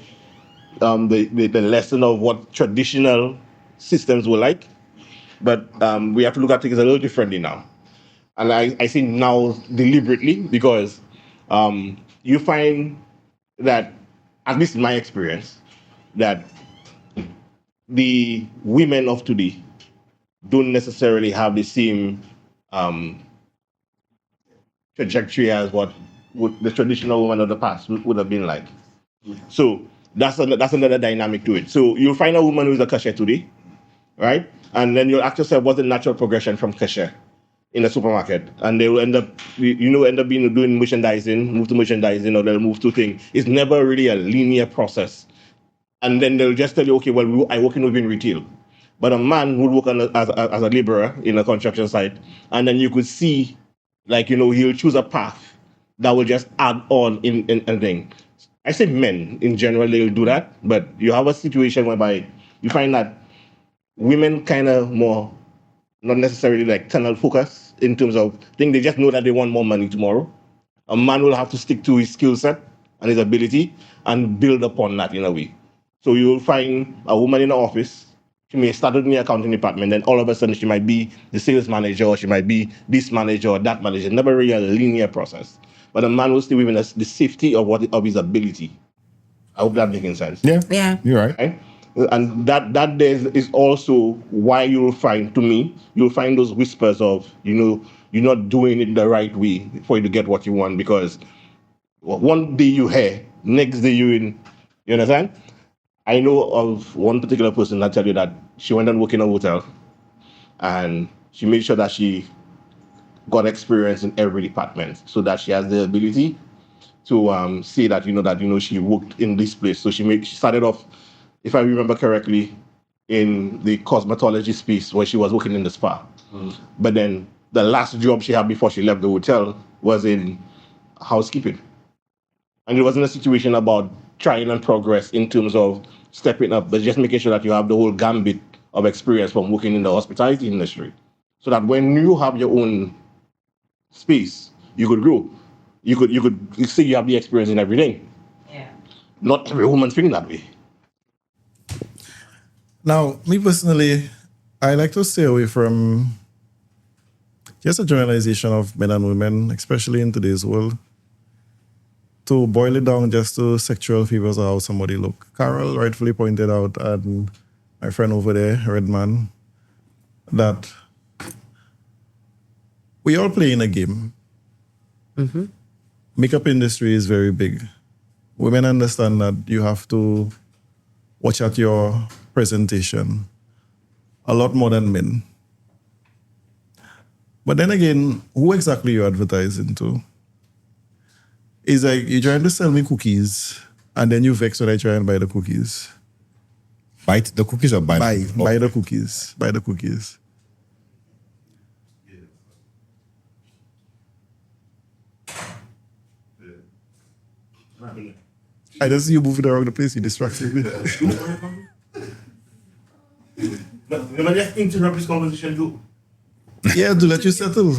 the lesson of what traditional systems were like, but we have to look at things a little differently now. And I say now deliberately because you find that, at least in my experience, that the women of today don't necessarily have the same trajectory as what the traditional woman of the past would have been like. So that's another dynamic to it. So you'll find a woman who's a cashier today, right? And then you'll ask yourself, what's the natural progression from cashier in a supermarket, and they will end up, end up doing merchandising, move to merchandising, or they'll move to things. It's never really a linear process. And then they'll just tell you, okay, well, I work in retail. But a man would work as a laborer in a construction site, and then you could see, he'll choose a path that will just add on in thing. I say men in general, they'll do that, but you have a situation whereby you find that women kind of more, not necessarily like tunnel focus in terms of things. They just know that they want more money tomorrow. A man will have to stick to his skill set and his ability and build upon that in a way. So you will find a woman in the office, she may start in the accounting department, then all of a sudden she might be the sales manager, or she might be this manager or that manager. Never really a linear process. But a man will still within the safety of his ability. I hope that making sense. Yeah. You're right. And that is also why you'll find those whispers of, you're not doing it the right way for you to get what you want, because one day you here, next day you understand? I know of one particular person that tell you that she went and worked in a hotel, and she made sure that she got experience in every department so that she has the ability to say that, she worked in this place. So she started off, if I remember correctly, in the cosmetology space where she was working in the spa. But then the last job she had before she left the hotel was in housekeeping. And it wasn't a situation about trying and progress in terms of stepping up, but just making sure that you have the whole gambit of experience from working in the hospitality industry. So that when you have your own space, you could grow. You could see you have the experience in everything. Yeah. Not every woman's feeling that way. Now, me personally, I like to stay away from just a generalization of men and women, especially in today's world, to boil it down just to sexual favors or how somebody look. Carol rightfully pointed out, and my friend over there, Redman, that we all play in a game. Mm-hmm. Makeup industry is very big. Women understand that you have to watch out your presentation a lot more than men. But then again, who exactly you advertising to? It's like you're trying to sell me cookies, and then you vex when I try and buy the cookies. Buy the cookies or buy Buy the cookies. Buy the cookies. I just see you moving around the place, you distracted me. Never just interrupt this conversation, do. Yeah, to let you settle.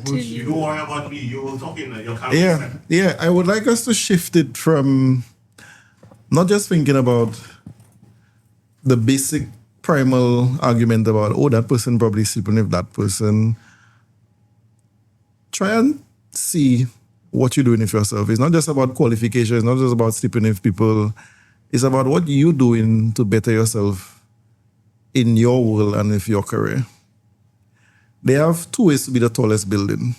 You don't worry about me. You're talking, your camera. Yeah. I would like us to shift it from not just thinking about the basic primal argument about, oh, that person probably sleeping with that person. Try and see what you're doing with yourself. It's not just about qualifications, it's not just about sleeping with people. It's about what you're doing to better yourself in your world and with your career. They have two ways to be the tallest building.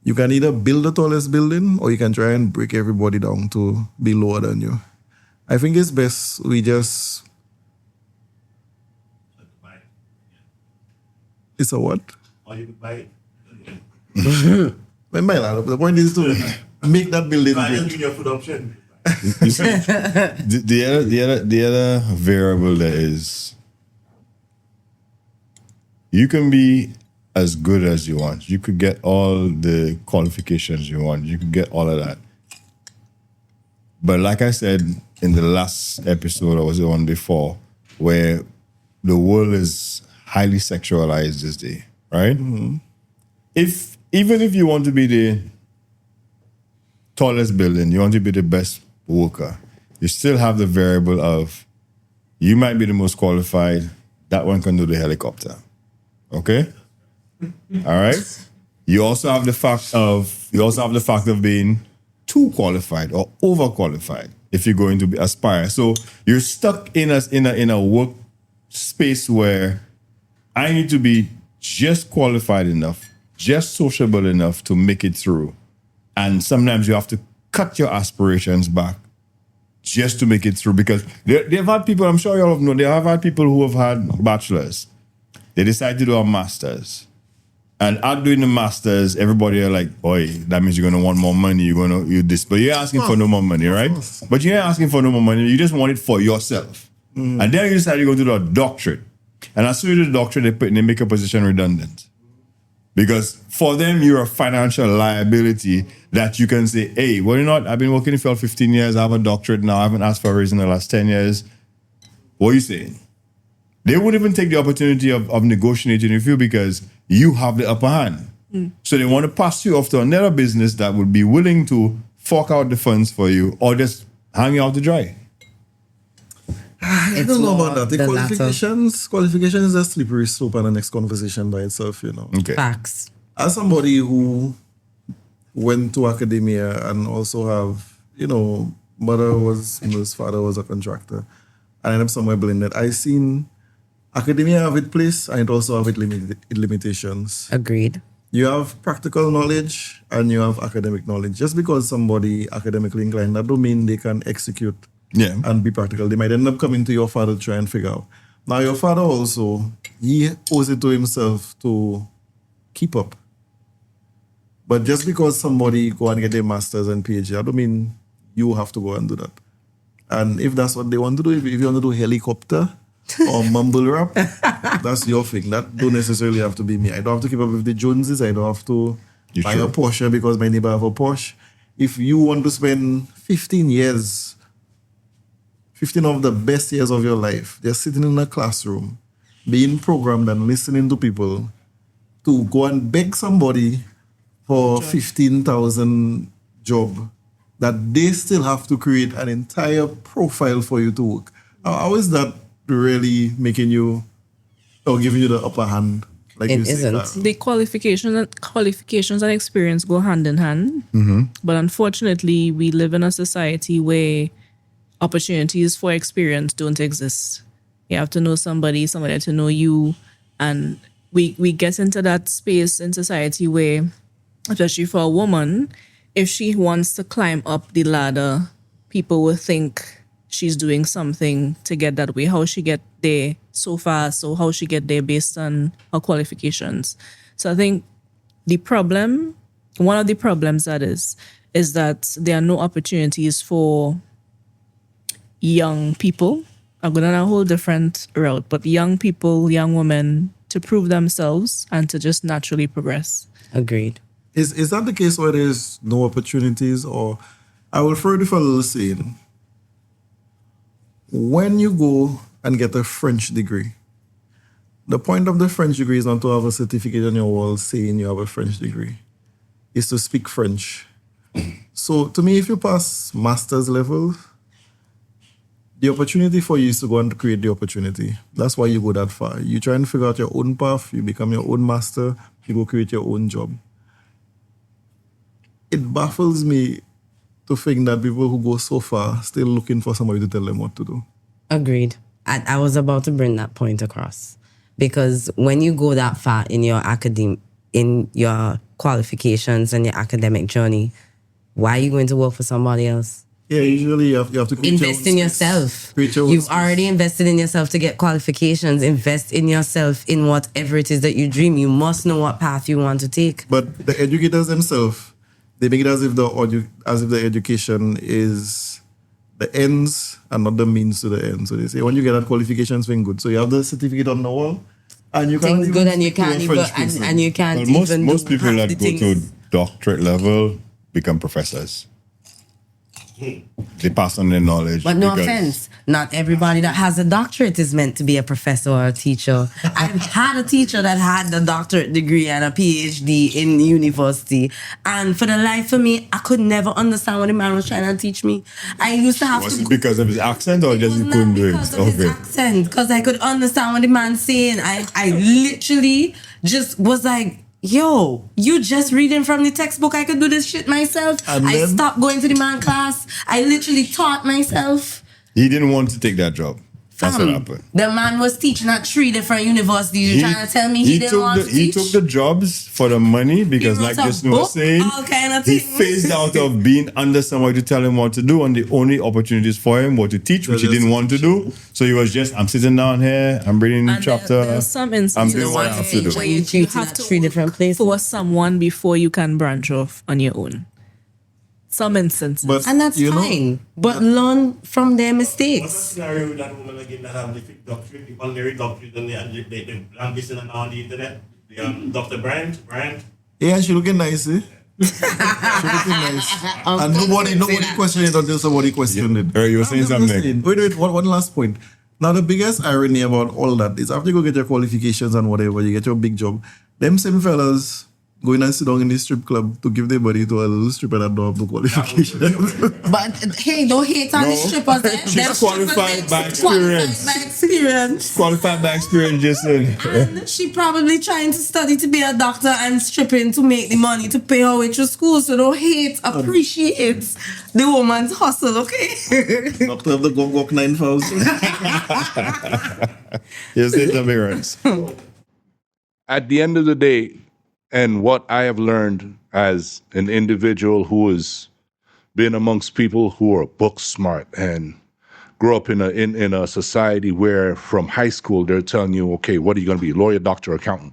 You can either build the tallest building, or you can try and break everybody down to be lower than you. I think it's best we just... It's a what? Or you could buy it. The point is to make that building I just great. give you a food option. You see, the other variable there is you can be as good as you want. You could get all the qualifications you want. You could get all of that. But like I said in the last episode, or was the one before, where the world is highly sexualized this day, right? Mm-hmm. Even if you want to be the tallest building, you want to be the best worker, you still have the variable of you might be the most qualified, that one can do the helicopter. Okay? All right? You also have the fact of being too qualified or overqualified if you're going to be aspire. So you're stuck in a work space where I need to be just qualified enough, just sociable enough to make it through. And sometimes you have to cut your aspirations back just to make it through, because they've had people, I'm sure you all have known, they have had people who have had bachelors. They decide to do a master's. And out doing the masters, everybody are like, boy, that means you're gonna want more money, you're gonna you this, but you're asking for no more money, right? But you're asking for no more money, you just want it for yourself. And then you decide to go to the doctorate. And as soon as the doctorate, they make a position redundant. Because for them, you're a financial liability that you can say, hey, well, you know what? I've been working for 15 years, I have a doctorate now, I haven't asked for a raise in the last 10 years. What are you saying? They would even take the opportunity of negotiating with you because you have the upper hand. So they want to pass you off to another business that would be willing to fork out the funds for you or just hang you out to dry. I don't know about that. The qualifications is a slippery slope and the next conversation by itself, you know. Okay. Facts. As somebody who went to academia and also have, you know, his father was a contractor. I ended up somewhere blended. I seen academia have its place and it also have its limitations. Agreed. You have practical knowledge and you have academic knowledge. Just because somebody academically inclined, that don't mean they can execute and be practical. They might end up coming to your father to try and figure out. Now, your father also, he owes it to himself to keep up. But just because somebody go and get their master's and PhD, I don't mean you have to go and do that. And if that's what they want to do, if you want to do helicopter or mumble rap, that's your thing. That don't necessarily have to be me. I don't have to keep up with the Joneses. I don't have to buy a Porsche because my neighbor have a Porsche. If you want to spend 15 years, 15 of the best years of your life, just sitting in a classroom, being programmed and listening to people, to go and beg somebody for 15,000 job, that they still have to create an entire profile for you to work. How is that really making you or giving you the upper hand? Like It you say, isn't. Carl? The qualifications and experience go hand in hand. But unfortunately, we live in a society where opportunities for experience don't exist. You have to know somebody to know you. And we get into that space in society where, especially for a woman, if she wants to climb up the ladder, people will think she's doing something to get that way. How she get there so fast, so how she get there based on her qualifications. So I think one of the problems that is that there are no opportunities for young people. I'm going on a whole different route, but young people, young women, to prove themselves and to just naturally progress. Agreed. Is that the case where there's no opportunities? Or I will further for a little saying, when you go and get a French degree, the point of the French degree is not to have a certificate on your wall saying you have a French degree. It's to speak French. So to me, if you pass master's level, the opportunity for you is to go and create the opportunity. That's why you go that far. You try and figure out your own path, you become your own master, you go create your own job. It baffles me to think that people who go so far still looking for somebody to tell them what to do. Agreed. I was about to bring that point across. Because when you go that far in your in your qualifications and your academic journey, why are you going to work for somebody else? Yeah, usually you have to create invest in yourself. Your You've already invested in yourself to get qualifications. Invest in yourself in whatever it is that you dream. You must know what path you want to take. But the educators themselves, they make it as if the education is the ends and not the means to the end. So they say when you get that qualifications, thing good. So you have the certificate on the wall, and you can't things even good, and you speak to a can't even French person. and you can't Well, even most do people half that the go to things. doctorate level become professors. They pass on their knowledge. But no because- offense, not everybody that has a doctorate is meant to be a professor or a teacher. I've had a teacher that had a doctorate degree and a PhD in university. And for the life of me, I could never understand what the man was trying to teach me. I used to have Was to... it because of his accent or just you couldn't do it? Because of his accent, because I could understand what the man's saying. I literally just was like, yo, you just reading from the textbook. I could do this shit myself. And I then- stopped going to the man class. I literally taught myself. He didn't want to take that job. That's what happened. The man was teaching at 3 different universities. You're trying to tell me he didn't want to He teach? took the jobs for the money because, He like wrote a Justin was book, saying, all kind of he things. phased out of being under somebody to tell him what to do, and the only opportunities for him were to teach, which he didn't want to do. So he was just, I'm sitting down here, I'm reading And chapter. there's some I'm instances doing what I have to do. where you Treated have at to 3 different places. for someone before you can branch off on your own. Some instances. But And that's fine. But learn from their What's the mistakes. scenario with that woman again that have the fake doctorate, the culinary doctorate, and the ambition and on the internet? The Dr. Brandt. Yeah, she looking nice, eh? She looking nice. And nobody questioned it until somebody questioned it. You were saying something. Wait, one last point. Now, the biggest irony about all that is after you go get your qualifications and whatever, you get your big job, them same fellas going and sit down in the strip club to give their body to a little stripper that don't have the qualifications. But hey, don't hate on the strippers. She's qualified by experience. Qualified by experience, Jason. And she probably trying to study to be a doctor and stripping to make the money to pay her way through school. So don't hate, appreciate the woman's hustle, okay? Doctor of the Gok 9000. You say something, Rance. At the end of the day, and what I have learned as an individual who has been amongst people who are book smart and grew up in a society where from high school they're telling you, okay, what are you going to be? Lawyer, doctor, accountant,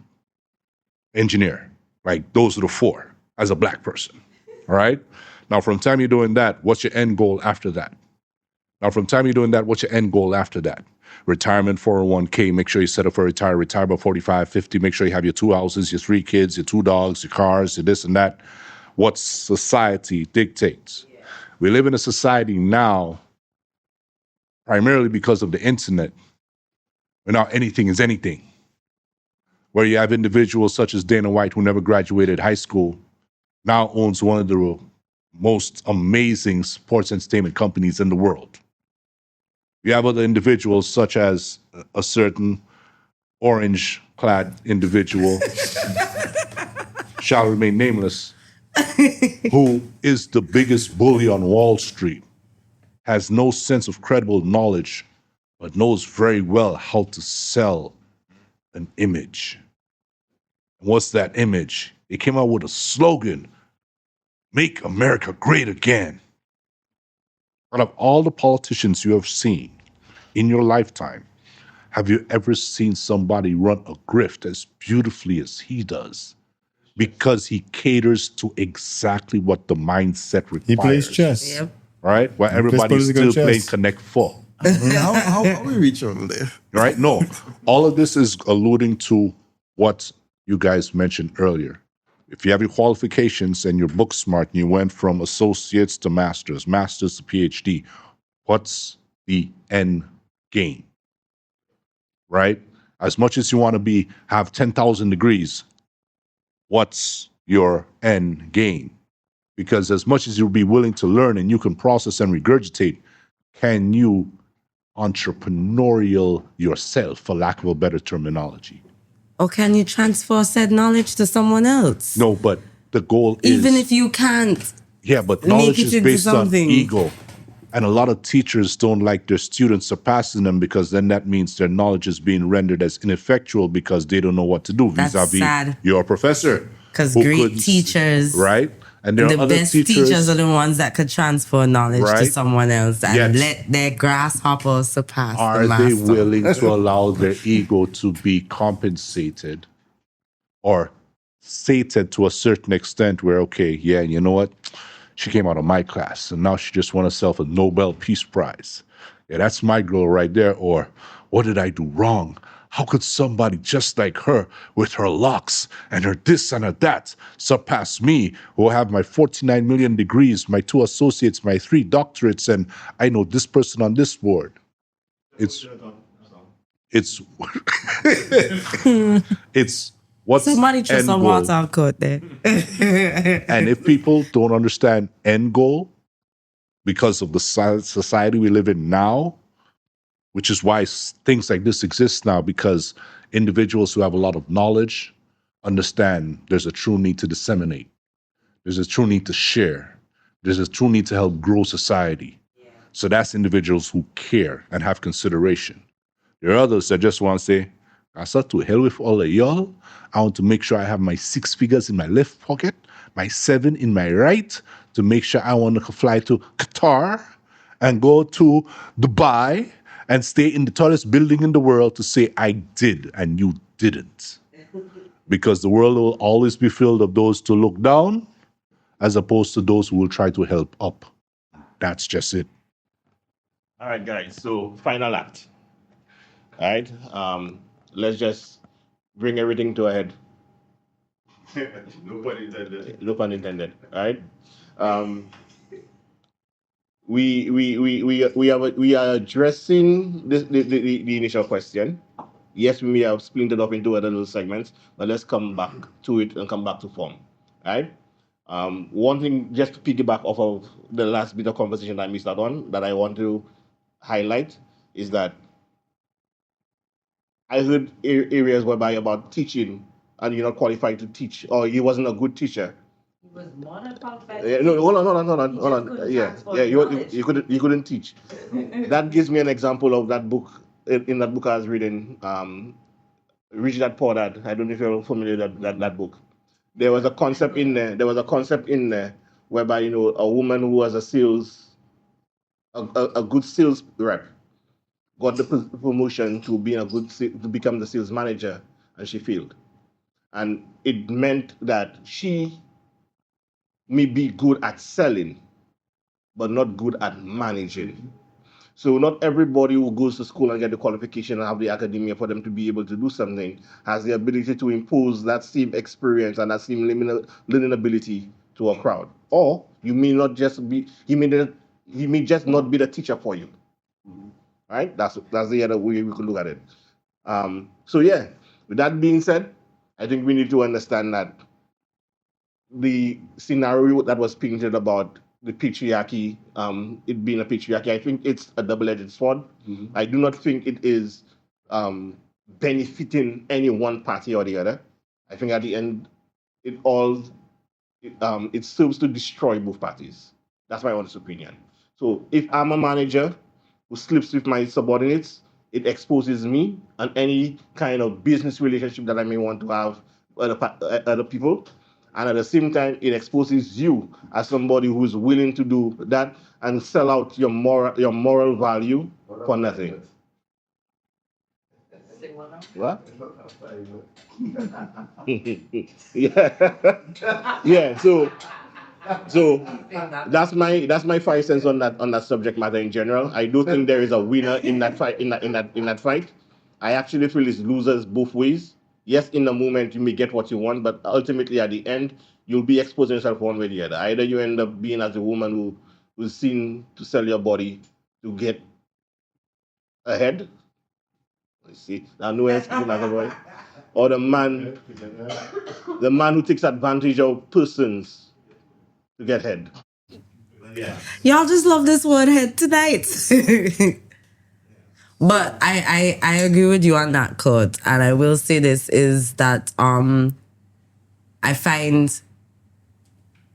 engineer. Like those are the 4 as a black person. All right. Now, from the time you're doing that, what's your end goal after that? What's your end goal after that? Retirement, 401k, make sure you set up for retire by 45, 50, make sure you have your 2 houses, your 3 kids, your 2 dogs, your cars, your this and that. What society dictates. We live in a society now, primarily because of the internet, where now anything is anything. Where you have individuals such as Dana White, who never graduated high school, now owns one of the most amazing sports entertainment companies in the world. You have other individuals such as a certain orange-clad individual, shall remain nameless, who is the biggest bully on Wall Street, has no sense of credible knowledge, but knows very well how to sell an image. And what's that image? It came out with a slogan, "Make America Great Again." Out of all the politicians you have seen in your lifetime, have you ever seen somebody run a grift as beautifully as he does? Because he caters to exactly what the mindset requires. He plays chess. Yep. Right? While everybody's political still playing chess. Connect 4. How we reach over there? Right? No. All of this is alluding to what you guys mentioned earlier. If you have your qualifications and you're book smart and you went from associates to masters to PhD, what's the end game? Right? As much as you want to have 10,000 degrees, what's your end game? Because as much as you'll be willing to learn and you can process and regurgitate, can you entrepreneurial yourself, for lack of a better terminology? Or can you transfer said knowledge to someone else? No, but the goal is... Even if you can't. Yeah, but make knowledge it is into based on something. ego. And a lot of teachers don't like their students surpassing them because then that means their knowledge is being rendered as ineffectual because they don't know what to do That's vis-a-vis sad. your professor. Because who great couldn't- teachers, Right? And there the are other best teachers are the ones that could transfer knowledge to Right. someone else and Yes. let their grasshoppers surpass Are the they master. willing to allow their ego to be compensated or sated to a certain extent where, okay, yeah, you know what? She came out of my class and now she just won herself a Nobel Peace Prize. Yeah, that's my girl right there. Or what did I do wrong? How could somebody just like her with her locks and her this and her that surpass me who have my 49 million degrees, my 2 associates, my 3 doctorates, and I know this person on this board? It's what's Somebody threw end some goal. water out court there. And if people don't understand end goal because of the society we live in now, which is why things like this exist now, because individuals who have a lot of knowledge understand there's a true need to disseminate. There's a true need to share. There's a true need to help grow society. So that's individuals who care and have consideration. There are others that just want to say, I start to hell with all of y'all. I want to make sure I have my 6 figures in my left pocket, my 7 in my right, to make sure I want to fly to Qatar and go to Dubai and stay in the tallest building in the world to say I did and you didn't. Because the world will always be filled of those to look down as opposed to those who will try to help up. That's just it. All right, guys. So final act. All right. Let's just bring everything to a head. No pun intended. No pun intended. All right. We are addressing the initial question. Yes, we may have splintered up into other little segments, but let's come back to it and come back to form. All right. One thing, just to piggyback off of the last bit of conversation I missed out on, that I want to highlight is that I heard areas whereby about teaching and you're not qualified to teach, or you wasn't a good teacher. He was more than qualified. No, hold on. You couldn't teach. That gives me an example of that book. In that book I was reading, Rich Dad Poor Dad. I don't know if you're familiar with that book. There was a concept in there. Whereby a woman who was a good sales rep got the promotion to become the sales manager, and she failed. And it meant that she may be good at selling, but not good at managing. So not everybody who goes to school and get the qualification and have the academia for them to be able to do something has the ability to impose that same experience and that same learning ability to a crowd. Or he may just not be the teacher for you. Right? That's the other way we could look at it. So yeah, with that being said, I think we need to understand that the scenario that was painted about the patriarchy, it being a patriarchy, I think it's a double-edged sword. Mm-hmm. I do not think it is benefiting any one party or the other. I think at the end, it serves to destroy both parties. That's my honest opinion. So if I'm a manager who sleeps with my subordinates, it exposes me and any kind of business relationship that I may want to have with other people. And at the same time, it exposes you as somebody who is willing to do that and sell out your moral value for nothing. What? Yeah. So that's my 5 cents on that subject matter in general. I do think there is a winner in that fight. In that fight, I actually feel it's losers both ways. Yes, in the moment you may get what you want, but ultimately at the end you'll be exposing yourself one way or the other. Either you end up being as a woman who's seen to sell your body to get ahead. Let's see. Now no one's speaking as a boy. Or the man who takes advantage of persons to get head. Yeah. Y'all just love this word head tonight. But I agree with you on that, Kurt. And I will say this is that I find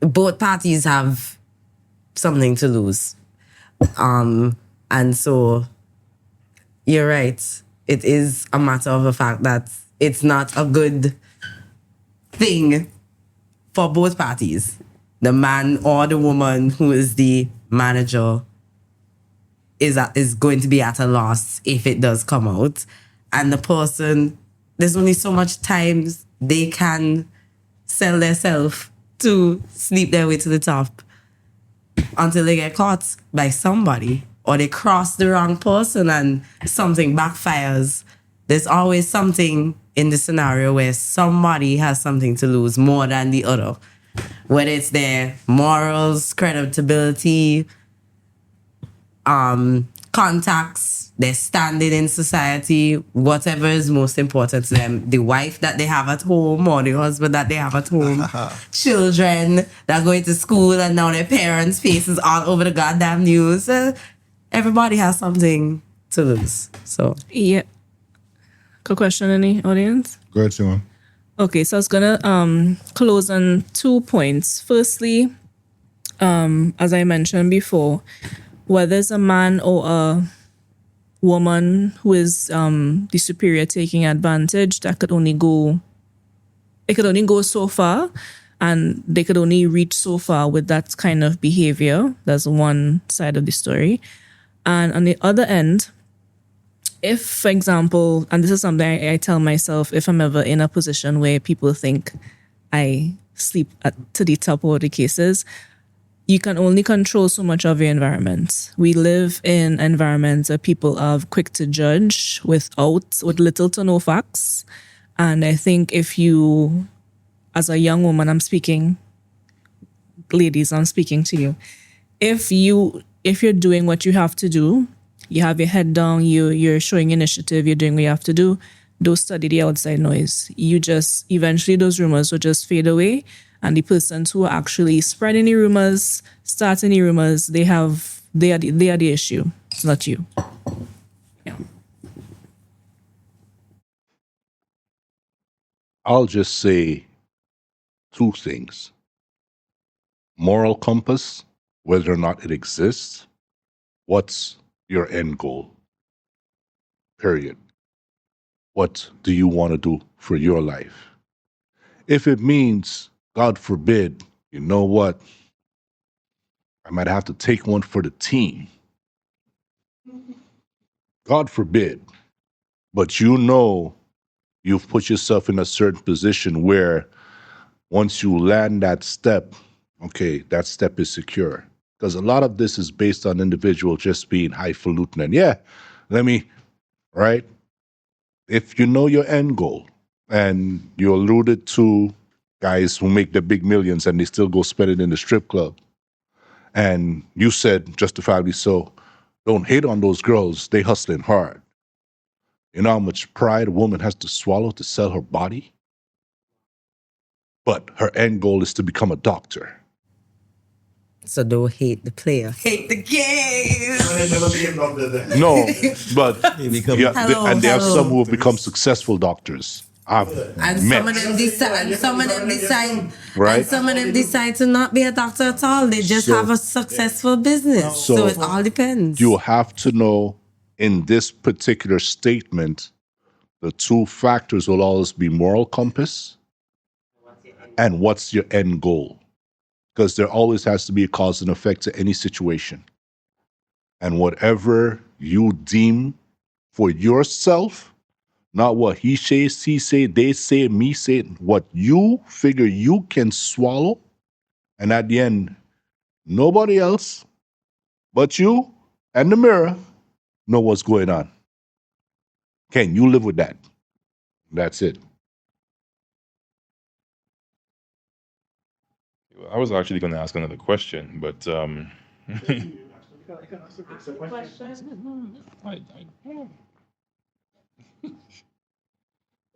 both parties have something to lose. And so you're right. It is a matter of the fact that it's not a good thing for both parties. The man or the woman who is the manager is going to be at a loss if it does come out. And the person, there's only so much times they can sell themselves to sleep their way to the top until they get caught by somebody or they cross the wrong person and something backfires. There's always something in the scenario where somebody has something to lose more than the other. Whether it's their morals, credibility, contacts, their standing in society, whatever is most important to them, the wife that they have at home or the husband that they have at home, children that are going to school and now their parents' faces all over the goddamn news. Everybody has something to lose. So yeah. Good question, any audience? Go ahead, Simon. Okay, so I was gonna close on 2 points. Firstly, as I mentioned before, whether it's a man or a woman who is the superior taking advantage, it could only go so far, and they could only reach so far with that kind of behavior. That's one side of the story. And on the other end, if, for example, and this is something I tell myself, if I'm ever in a position where people think I sleep to the top of the cases, you can only control so much of your environment. We live in environments where people are quick to judge with little to no facts. And I think if you, as a young woman, I'm speaking, ladies, I'm speaking to you. If you're doing what you have to do, you have your head down, you're showing initiative, you're doing what you have to do, don't study the outside noise. Eventually those rumors will just fade away. And the persons who are actually spreading the rumors, starting the rumors, they are the issue. It's not you. Yeah. I'll just say two things. Moral compass, whether or not it exists. What's your end goal? Period. What do you want to do for your life? If it means, God forbid, you know what? I might have to take one for the team. God forbid. But you know you've put yourself in a certain position where once you land that step, okay, that step is secure. Because a lot of this is based on individual just being highfalutin. And yeah, right? If you know your end goal, and you alluded to guys who make their big millions and they still go spend it in the strip club. And you said, justifiably so, don't hate on those girls, they hustling hard. You know how much pride a woman has to swallow to sell her body? But her end goal is to become a doctor. So don't hate the player, hate the game. No, but Hello, and there are hello. some who have become successful doctors. And some of them decide, Right? and some of them decide to not be a doctor at all. They just have a successful business. So it all depends. You have to know in this particular statement, the two factors will always be moral compass and what's your end goal. Because there always has to be a cause and effect to any situation. And whatever you deem for yourself, not what he says, he say, they say, me say, what you figure you can swallow. And at the end, nobody else but you and the mirror know what's going on. Can you live with that? That's it. I was actually going to ask another question, but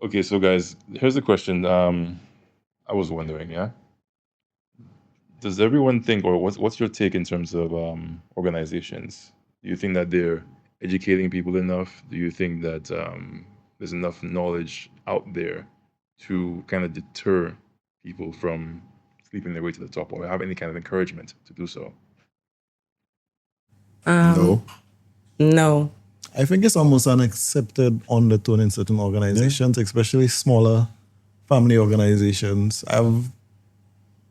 okay, so guys, here's the question. I was wondering, yeah, does everyone think, or what's your take in terms of organizations? Do you think that they're educating people enough? Do you think that there's enough knowledge out there to kind of deter people from sleeping their way to the top, or have any kind of encouragement to do so? No. I think it's almost an accepted undertone in certain organizations, especially smaller family organizations. I've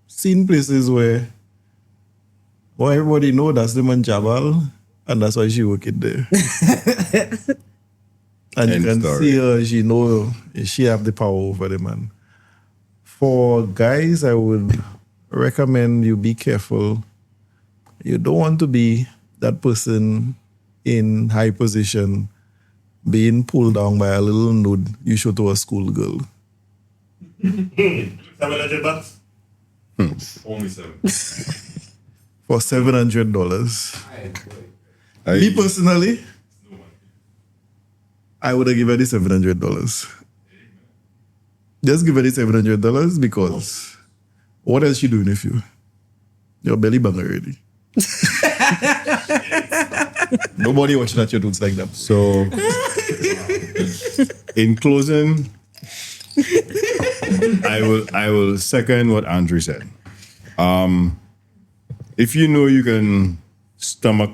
seen places where everybody know that's the man Jabal, and that's why she working there. And you can see her, she know she have the power over the man. For guys, I would recommend you be careful. You don't want to be that person in high position being pulled down by a little nude you show to a schoolgirl. $700? Only 7. For $700. Me personally, I would have given her the $700. Just give her the $700 because what else she doing with you? Your belly bang already. Nobody watching at your dudes like that. So, in closing, I will second what Andrew said. If you know you can stomach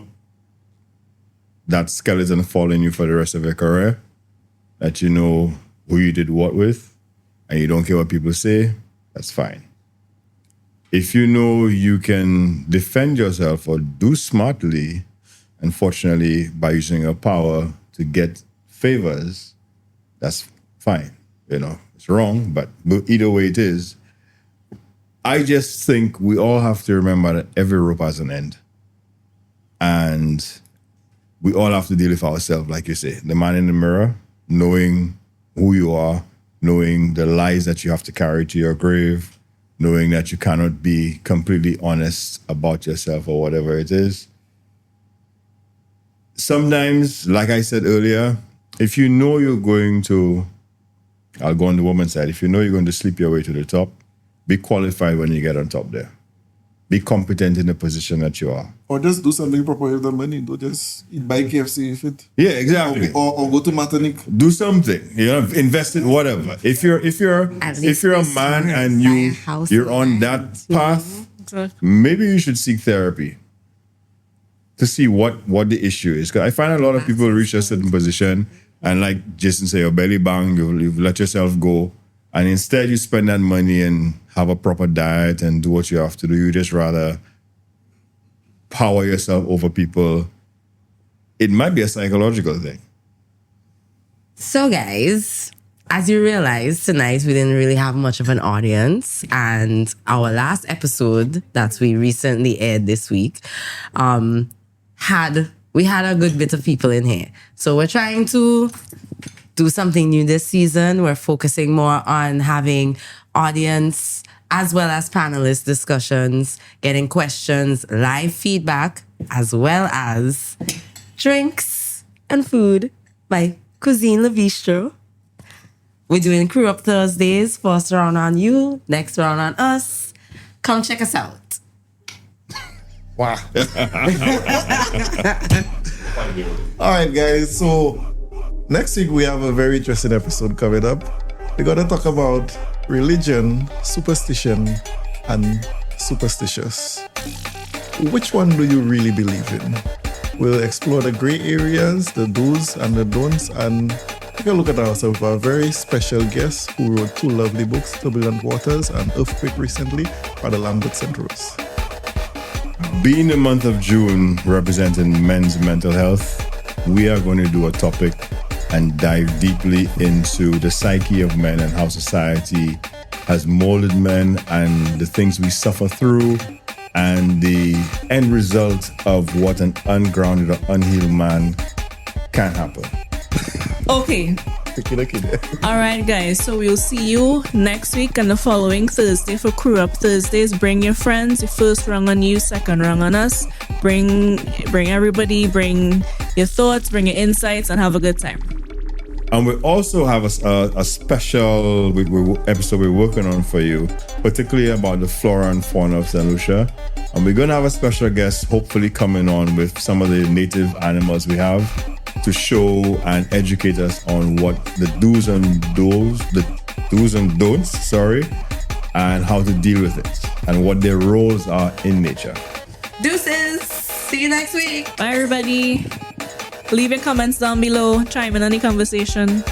that skeleton fall in you for the rest of your career, that you know who you did what with, and you don't care what people say, that's fine. If you know you can defend yourself or do smartly, unfortunately, by using your power to get favors, that's fine. You know, it's wrong, but either way it is. I just think we all have to remember that every rope has an end. And we all have to deal with ourselves, like you say. The man in the mirror, knowing who you are, knowing the lies that you have to carry to your grave, knowing that you cannot be completely honest about yourself or whatever it is. Sometimes, like I said earlier, if you know you're going to, I'll go on the woman's side, if you know you're going to sleep your way to the top, be qualified when you get on top there. Be competent in the position that you are. Or just do something proper with the money. Don't just buy KFC if it. Yeah, exactly. Or go to Martinique. Do something. You know, invest in whatever. If you're a man and you're on that path, maybe you should seek therapy to see what the issue is. Because I find a lot of people reach a certain position and, like Jason say, your belly bang, you've let yourself go, and instead you spend that money and have a proper diet and do what you have to do. You just rather power yourself over people. It might be a psychological thing. So guys, as you realize, tonight we didn't really have much of an audience, and our last episode that we recently aired this week had a good bit of people in here. So we're trying to do something new this season. We're focusing more on having audience as well as panelist discussions, getting questions, live feedback, as well as drinks and food by Cuisine Le Bistro. We're doing Crew Up Thursdays, first round on you, next round on us. Come check us out. Wow. All right, guys. So next week we have a very interesting episode coming up. We're going to talk about religion, superstition, and superstitious. Which one do you really believe in? We'll explore the gray areas, the do's and the don'ts, and take a look at ourselves with our very special guest who wrote 2 lovely books, Turbulent Waters and Earthquake recently, Father Lambert St. Rose. Being the month of June representing men's mental health, we are going to do a topic and dive deeply into the psyche of men and how society has molded men and the things we suffer through and the end result of what an ungrounded or unhealed man can happen. Okay. All right, guys. So we'll see you next week and the following Thursday for Crew Up Thursdays. Bring your friends. Your first rung on you, second rung on us. Bring everybody. Bring your thoughts. Bring your insights, and have a good time. And we also have a special episode we're working on for you, particularly about the flora and fauna of St. Lucia. And we're going to have a special guest hopefully coming on with some of the native animals we have to show and educate us on what the do's and don'ts, and how to deal with it and what their roles are in nature. Deuces! See you next week! Bye, everybody! Leave your comments down below. Chime in on the conversation.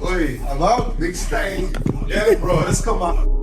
Oi, I'm out. Big style. Yeah, bro, let's come on.